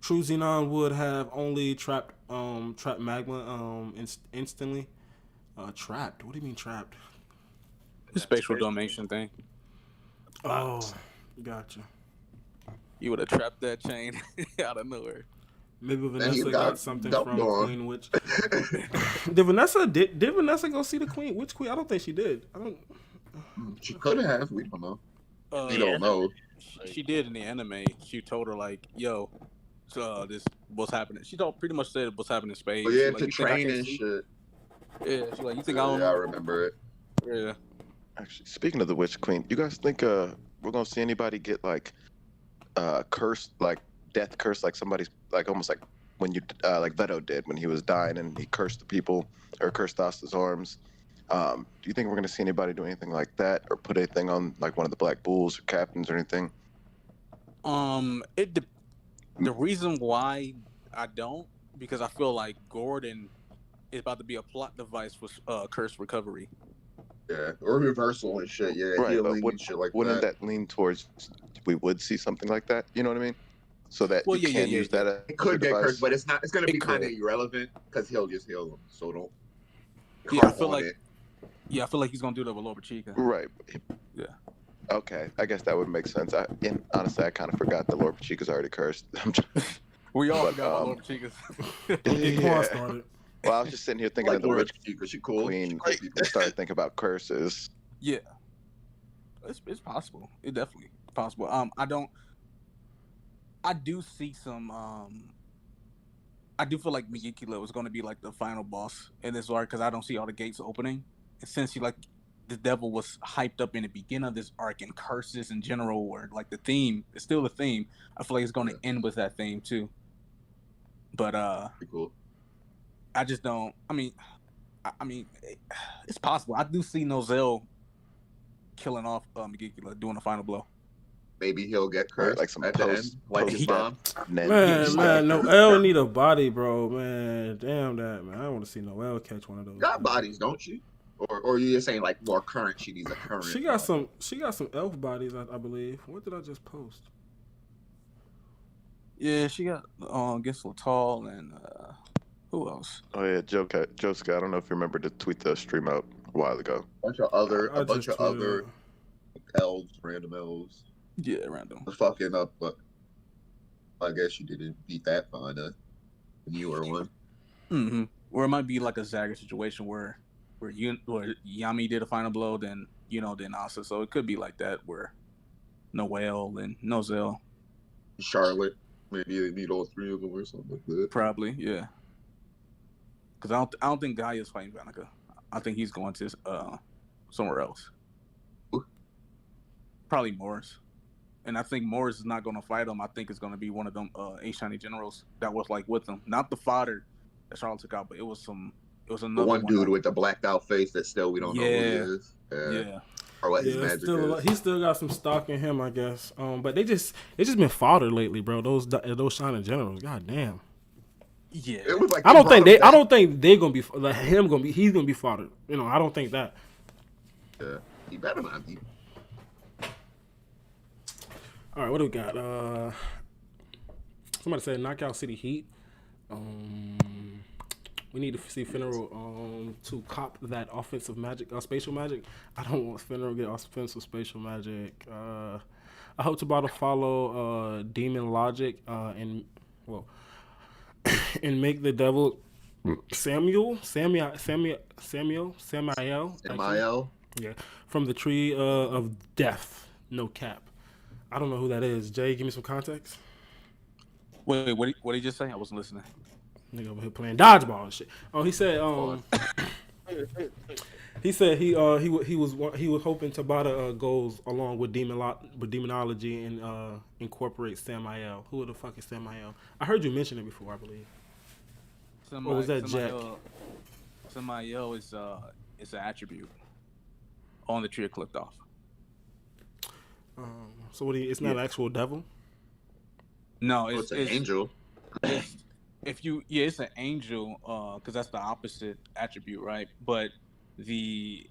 True Xenon would have only trapped Magma instantly. Trapped? What do you mean trapped? The spatial domination thing. Oh, gotcha. You would have trapped that chain out of nowhere. Maybe And he Vanessa got something dumped from on. Queen Witch. Did Vanessa go see the Queen? Which Queen? I don't think she did. I don't. She could have. We don't know. We Yeah. don't know. She did in the anime. She told her like, "Yo, this what's happening." She pretty much said what's happening in space. But yeah, She like, to "You think I train can't and see?" shit. Yeah, she like, "You think I Yeah, don't I know?" remember it. Yeah. Actually, speaking of the Witch Queen, you guys think we're gonna see anybody get like cursed, like death curse, like somebody's like almost like when you like Veto did when he was dying and he cursed the people or cursed Asta's arms. Do you think we're gonna see anybody do anything like that or put anything on like one of the Black Bulls or captains or anything? The reason why I don't, because I feel like Gordon is about to be a plot device for curse recovery. Yeah, or reversal and shit. Yeah, Right, but healing and shit like wouldn't that. that lean towards we would see something like that? You know what I mean? So that Well, you yeah, can use that as It could a get device. cursed, but it's not. It's gonna It be kind of could. irrelevant because he'll just heal them. So don't. Yeah, I harp feel on like it. I feel like he's gonna do that with Loba Chica. Right. Yeah. Okay, I guess that would make sense. Honestly, I kind of forgot that Lord Pachica's already cursed. We all But, forgot about Loba Chica's. Get Quan yeah. started. Well, I was just sitting here thinking Like of the Laura Witch Chica, she cool. Queen She great. and started thinking about curses. Yeah, it's possible. It definitely possible. I do see some. I do feel like Megikila was going to be like the final boss in this arc because I don't see all the gates opening. And since the devil was hyped up in the beginning of this arc and curses in general, or like the theme, it's still the theme. I feel like it's going to end with that theme too. But Pretty cool. I just don't. I mean, it's possible. I do see Nozel killing off Megikila, doing a final blow. Maybe he'll get cursed Right, like some at the end, post- like his post-death. mom. Man, Noelle need a body, bro. Man, damn that, man. I want to see Noelle catch one of those. Got bodies, don't she? Or you're saying like more current? She needs a current. She got some elf bodies, I believe. What did I just post? Yeah, she got against Latal and who else? Oh yeah, Joe Scott. I don't know if you remember to tweet the stream out a while ago. a bunch of just other tweeted elves, random elves. Yeah, random. Was fucking up, but I guess you didn't beat that fine, the newer one. Mm-hmm. Or it might be like a Zagger situation where Yami did a final blow, then then Asa. So it could be like that where Noelle and Nozel. Charlotte, maybe they beat all three of them or something like that. Probably, yeah. Because I don't think Gaia's fighting Vanica. I think he's going to somewhere else. Ooh. Probably Morris. And I think Morris is not going to fight him. I think it's going to be one of them Shiny generals that was like with him. Not the fodder that Charlotte took out, but it was another The one dude that, with the blacked out face that still we don't know who he is. Yeah. Or what his Yeah, magic still, is. he still got some stock in him, I guess. But they just been fodder lately, bro. Those shining generals, god damn. Yeah. It was like I don't brought think him back. they gonna be like he's gonna be fodder. I don't think that. Yeah, he better not be. All right, what do we got? Somebody said Knockout City Heat. We need to see Finneral to cop that offensive magic, spatial magic. I don't want Finneral to get offensive spatial magic. I hope Tabata follow Demon Logic and make the devil Samael. Yeah, from the tree of death. No cap. I don't know who that is. Jay, give me some context. Wait, what did you just say? I wasn't listening. Nigga over here playing dodgeball and shit. Oh, he said he was hoping Tabata goes along with demonology and incorporate Samael. Who the fuck is Samael? I heard you mention it before, I believe. Or was that Jack? Samael is an attribute on the tree clicked off. So it's not an actual devil? No, It's an angel. It's an angel, because that's the opposite attribute, right? But the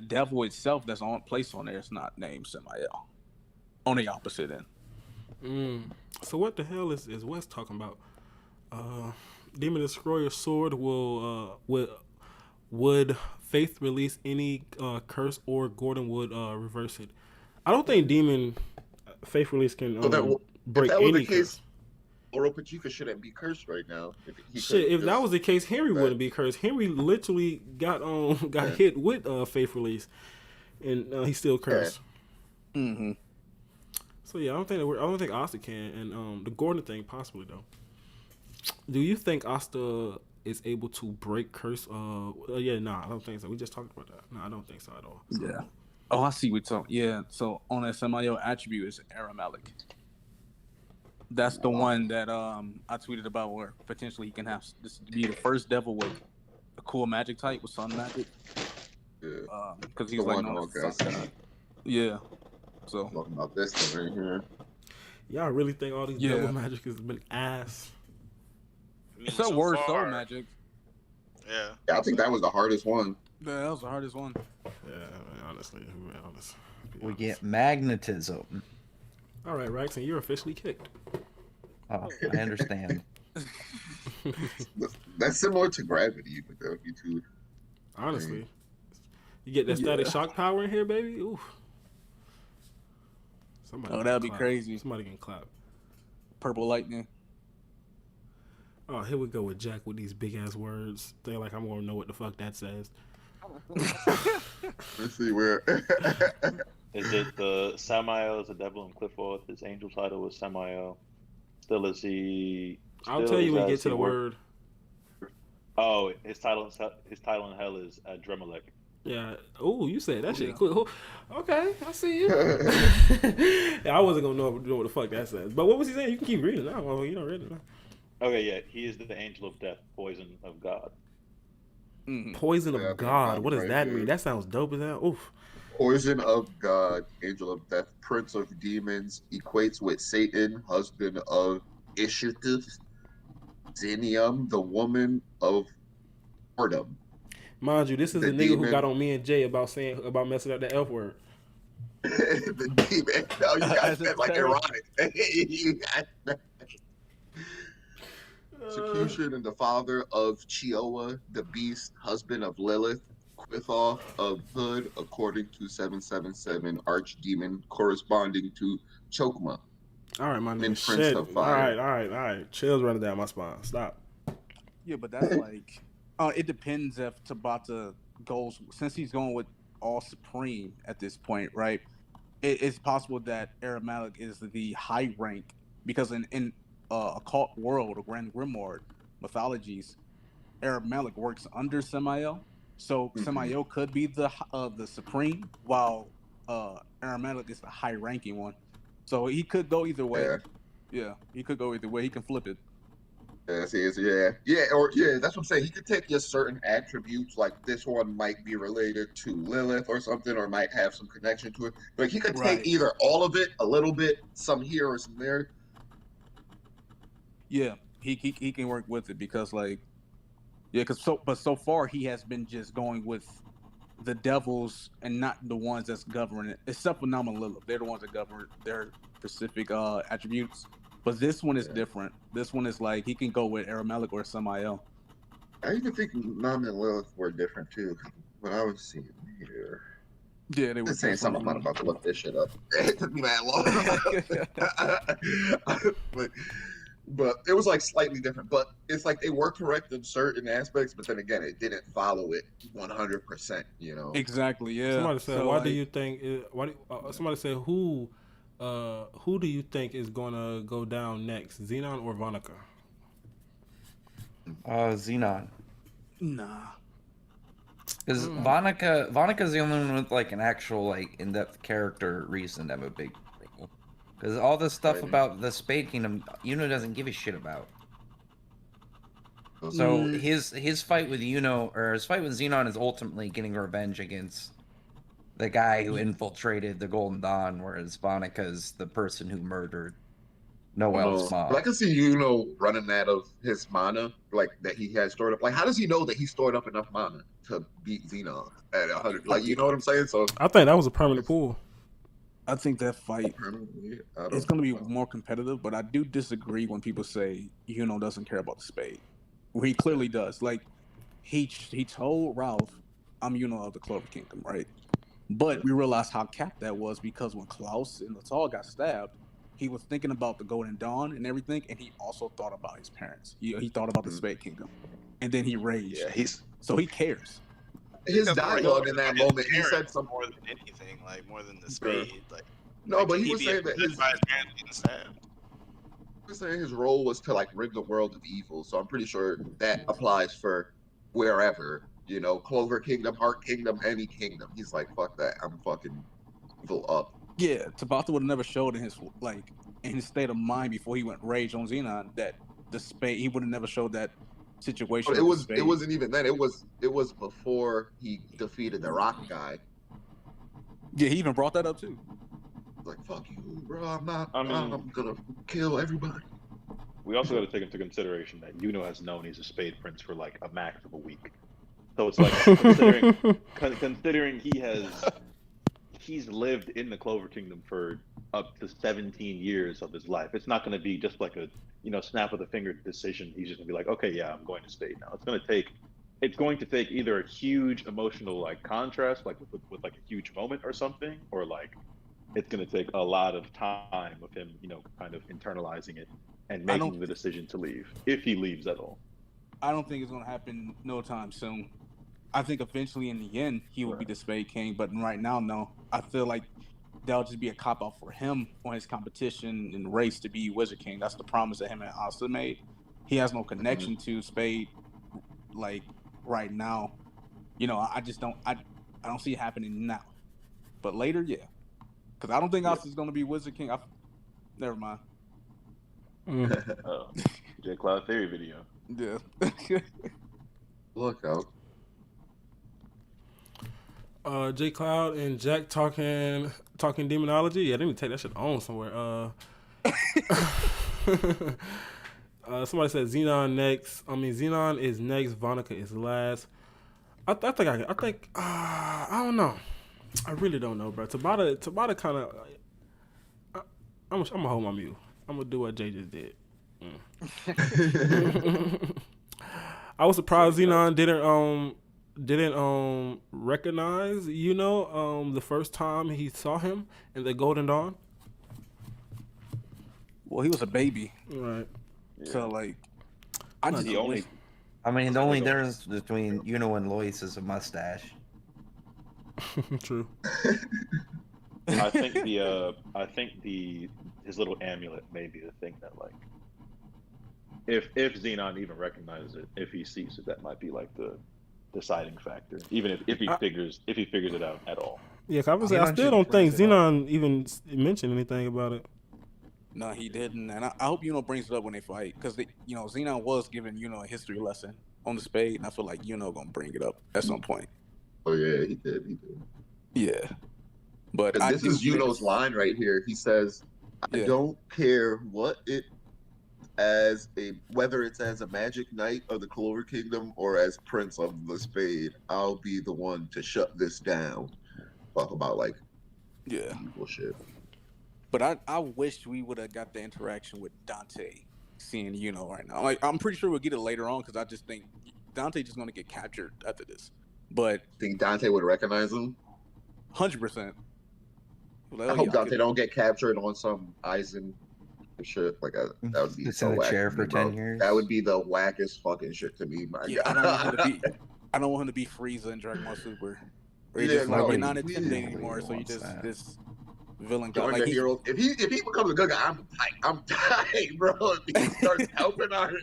devil itself that's placed on there is not named Samael. On the opposite end. So what the hell is West talking about? Demon Destroyer sword would Faith release any curse, or Gordon would reverse it? I don't think Demon Faith release can break if that was any the case, curse. Oro Pachika shouldn't be cursed right now. Shit, if that was the case, Henry Right. wouldn't be cursed. Henry literally got Yeah. hit with Faith Release, and he's still cursed. Mm-hmm. So yeah, I don't think Asta can, and the Gordon thing possibly though. Do you think Asta is able to break curse? Yeah, nah, I don't think so. We just talked about that. No, I don't think so at all. Yeah. Oh, I see what you're talking. Yeah. So on that Samael attribute is Aramelic. That's the one that I tweeted about where potentially he can have this be the first devil with a cool magic type with sun magic. Yeah. Because he's The like one, known okay, I as see. sun god. Yeah. So Talking about this one right here. Y'all really think all these Yeah. devil magic has been ass? I mean, it's that so word far, soul magic. Yeah. Yeah, I think that was the hardest one. Yeah, that was the hardest one. Yeah, honestly, to be honest. We get magnetism. All right, Rax, and you're officially kicked. Oh, I understand. That's similar to gravity, but that would be too. Honestly, you get that static shock power in here, baby. Oof. Somebody Oh, can that'd be clap. crazy. Somebody can clap. Purple lightning. Oh, here we go with Jack with these big ass words. They're like, I'm gonna know what the fuck that says. Let's see where. Is it the Samael is the devil in Clifford? His angel title was Samael. Still is he? I'll tell you when you get to the word. Oh, his title in hell is Dremelech. Yeah. Oh, you said that shit quick. Okay, I see you. Yeah, I wasn't gonna know what the fuck that says. But what was he saying? You can keep reading now. Well, you don't read it now. Okay, yeah, he is the angel of death, poison of God. Mm-hmm. Poison Yeah, I of think God. I'm What does right that here. mean? That sounds dope as hell. Oof. Poison of God, angel of death, prince of demons, equates with Satan, husband of Ishtuth, Zenium, the woman of whoredom. Mind you, this is The the nigga who demon. got on me and Jay about messing up the F word. The demon. No, you guys said like erotic. You guys- Execution and the father of Chioa, the beast, husband of Lilith, Quithoth of Hood, according to 777 archdemon, corresponding to Chokma. All right, my And nigga. Prince Shit. of All Fire. right. Chills running down my spine. Stop. Yeah, but that's like, it depends if Tabata goes, since he's going with All Supreme at this point, right? It's possible that Aramelic is the high rank, because in occult world or Grand Grimoire mythologies, Aramelic works under Samael, so Samael could be the Supreme, while Aramelic is the high ranking one. So he could go either way. Yeah, he could go either way. He can flip it. That's that's what I'm saying. He could take just certain attributes, like this one might be related to Lilith or something, or might have some connection to it. Like he could Right. take either all of it, a little bit, some here or some there. Yeah, he can work with it because but so far he has been just going with the devils and not the ones that's governing it, except for Nama Lilith. They're the ones that govern their specific attributes. But this one is different. This one is like he can go with Aramelic or Samael. I even think Nam and Lilith were different too. What I was seeing here. Yeah, they were Just saying something. I'm not about to look this shit up. It took me that long. But it was like slightly different. But it's like they were correct in certain aspects, but then again, it didn't follow it 100%. You know. Exactly. Yeah. Somebody said, So, "Why do you think?" Somebody said, "Who do you think is gonna go down next, Xenon or Vonica?" Xenon. Nah. Because Vonica's the only one with like an actual like in-depth character reason to have a big role. Because all this stuff about the Spade Kingdom, Yuno doesn't give a shit about. So his fight with Yuno, or his fight with Xenon, is ultimately getting revenge against the guy who infiltrated the Golden Dawn, whereas Vonica's the person who murdered Noel's mom. But I can see running out of his mana, like that he has stored up. Like, how does he know that he stored up enough mana to beat Xenon at 100? Like, you know what I'm saying? So I think that was a permanent pull. I think that fight it's going to be more competitive, but I do disagree when people say Yuno doesn't care about the Spade. Well, he clearly does. Like, he told Ralph, I'm Yuno of the Clover Kingdom, right? But we realized how capped that was because when Klaus and Natal got stabbed, he was thinking about the Golden Dawn and everything, and he also thought about his parents. He thought about the Spade Kingdom, and then he raged. Yeah, so he cares. his That's more dialogue in that his moment. He parents said something. more than anything, like more than the spade. Like No, like, but he he'd was be saying that upset his by his parents getting stabbed. he was saying his role was to like rid the world of evil. So I'm pretty sure that applies for wherever, you know, Clover Kingdom, Heart Kingdom, any kingdom. He's like, fuck that. I'm fucking evil up. Yeah, Tabata would have never showed in his state of mind before he went rage on Xenon that the Spade. He would have never showed that situation. But with the Spade. it wasn't even then. It was before he defeated the rock guy. Yeah, he even brought that up too. Like, fuck you, bro. I'm mean- gonna kill everybody. We also got to take into consideration that Yuno has known he's a Spade Prince for like a max of a week. So it's like considering he's lived in the Clover Kingdom for up to 17 years of his life. It's not going to be just like a snap of the finger decision. He's just going to be like, okay, yeah, I'm going to Spade now. It's going to take either a huge emotional like contrast, like with like a huge moment or something, or like it's going to take a lot of time of him, kind of internalizing it and making the decision to leave, if he leaves at all. I don't think it's gonna happen no time soon. I think eventually in the end he will be the Spade King, but right now, no. I feel like that'll just be a cop out for him on his competition and race to be Wizard King. That's the promise that him and Asta made. He has no connection to Spade, like right now. I just don't. I don't see it happening now. But later, yeah, because I don't think Asta's gonna be Wizard King. Never mind. J Cloud Theory video. Yeah. Look out. J Cloud and Jack talking demonology. Yeah, let me take that shit on somewhere. Somebody said Xenon next. Xenon is next. Vonica is last. I think I don't know. I really don't know, bro. Tabata kind of. I'm gonna hold my mute. I'm gonna do what Jay just did. I was surprised Xenon didn't recognize the first time he saw him in the Golden Dawn. Well, he was a baby, right? Yeah. So like, I just the only. The only difference between Yuno and Lois is a mustache. True. I think his little amulet may be the thing that like, if Xenon even recognizes it, if he sees it, that might be like the deciding factor. Even if he figures it out at all. Yeah, I still don't think Xenon even mentioned anything about it. No, he didn't, and I hope Yuno brings it up when they fight, because Xenon was giving Yuno a history lesson on the Spade, and I feel like Yuno gonna bring it up at some point. Oh yeah, he did. Yeah, but this is Yuno's line right here. He says, "I don't care whether it's as a Magic Knight of the Clover Kingdom or as Prince of the Spade. I'll be the one to shut this down." Talk about like bullshit. But I wish we would have got the interaction with Dante seeing Yuno right now. Like, I'm pretty sure we'll get it later on, because I just think Dante just going to get captured after this. But think Dante would recognize him? 100%. I hope Dante don't get captured on some Eisen shit. Like that would be so in a whack chair to for me, bro. 10 years. That would be the wackest fucking shit to me. My God. I don't want him to be Frieza in Dragon Ball Super. Or Yeah, just no, you're not please. intimidating anymore, so you just this villain guy. Join Like the heroes. If he becomes a good guy, I'm tight, bro. If he starts helping out,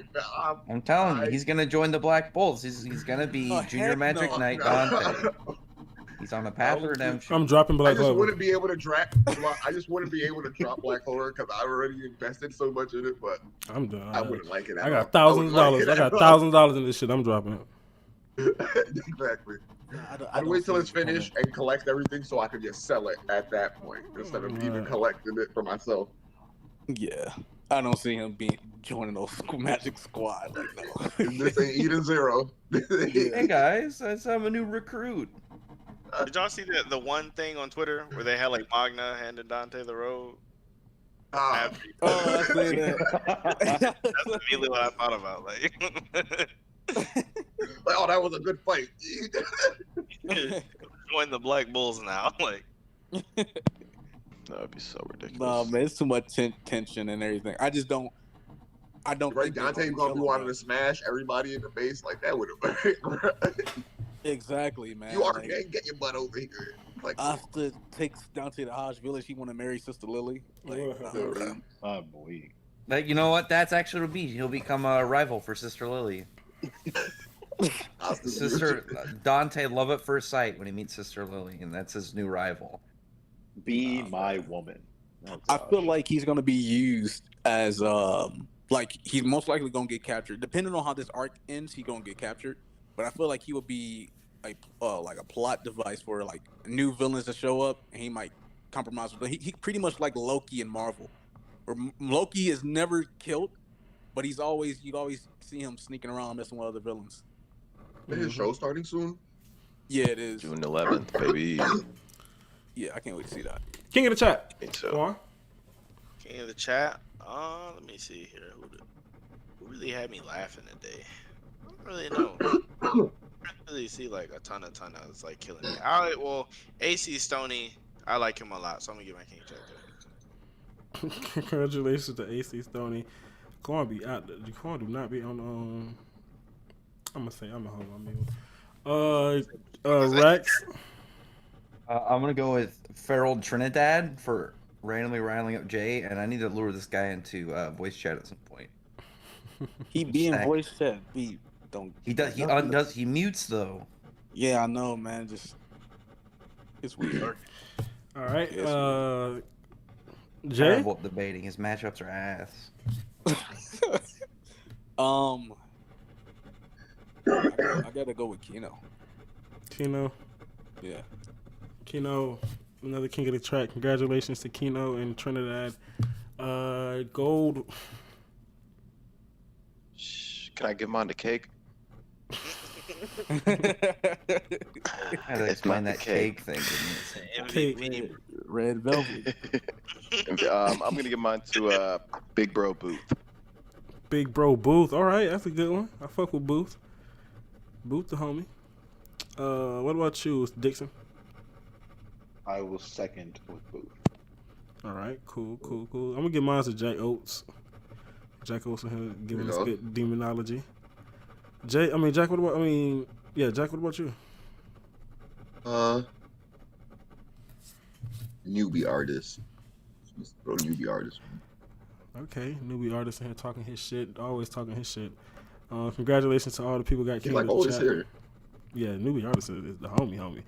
I'm telling you, he's gonna join the Black Bulls. He's gonna be Junior Magic Knight Dante. He's on a path of redemption. I'm dropping Black Clover. I just wouldn't be able to drop Black Clover because I already invested so much in it. But I'm done. I wouldn't like it. I got $1,000. I got $1,000 in this shit. I'm dropping it. Exactly. I'd wait till it's finished and collect everything so I could just sell it at that point instead of even collecting it for myself. Yeah, I don't see him joining those Magic Squad. Like, no. This ain't Eden Zero. Hey guys, I'm a new recruit. Did y'all see the one thing on Twitter where they had like Magna handing Dante the road? I see that. That's immediately what I thought about. Like, oh, that was a good fight. Join the Black Bulls now. Like, That would be so ridiculous. Nah, man, it's too much tension and everything. I don't Right, think Dante gonna be wanting to smash everybody in the base. Like that would have. Exactly, man. You are Like, get your butt over here. Like after takes Dante to Hodge Village, he want to marry Sister Lily. Like, Oh boy. But you know what? That's actually what he'll become a rival for Sister Lily. Sister Dante, love at first sight when he meets Sister Lily, and that's his new rival. Be my woman. Oh, I feel gosh. like he's gonna be used as like he's most likely gonna get captured. Depending on how this arc ends, he's gonna get captured. But I feel like he would be like a plot device for like new villains to show up, and he might compromise with them. He pretty much like Loki in Marvel, or Loki is never killed, but you always see him sneaking around messing with other villains. is his show starting soon? Yeah, it is. June 11th, baby. Yeah, I can't wait to see that. King of the chat. Me too. Go on. King of the chat. Let me see here. Who really had me laughing today? I don't really know. I don't really see like a ton that's like killing me. Well, AC Stoney, I like him a lot, so I'm gonna give my King of the chat there. Congratulations to AC Stoney. Corn be out. The corn do not be on. I'm gonna say I'm gonna hold my mute. Rex. I'm gonna go with Feral Trinidad for randomly riling up Jay, and I need to lure this guy into voice chat at some point. He be in Snack. voice chat. Don't. He does. He undoes. He mutes though. Yeah, I know, man. Just it's weird. All right. I Jay. vote debating. His matchups are ass. I gotta go with Kino. Kino. Yeah. Kino, another king of the track. Congratulations to Kino and Trinidad. Gold. Can I give mine the cake? I had to explain that cake thing. MVP. Red Velvet. I'm gonna give mine to Big Bro Booth. Big Bro Booth. All right, that's a good one. I fuck with Booth. Booth the homie. What about you, Dixon? I will second with Booth. All right, cool. I'm gonna give mine to Jack Oates. Jack Oates and him giving us good demonology. Jack. What about? Jack. What about you? Newbie artist. Just throw newbie artist. Okay, newbie artist in here talking his shit. Always talking his shit. Congratulations to all the people who got He's king like of the always chat. here. Yeah, newbie artist is the homie.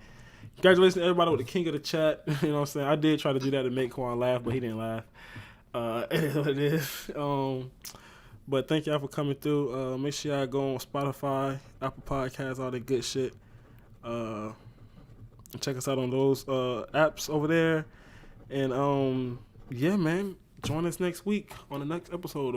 Congratulations to everybody with the king of the chat. You know what I'm saying? I did try to do that to make Quan laugh, but he didn't laugh. It is what it is. But thank y'all for coming through. Make sure y'all go on Spotify, Apple Podcasts, all that good shit. Check us out on those apps over there. And yeah, man, join us next week on the next episode of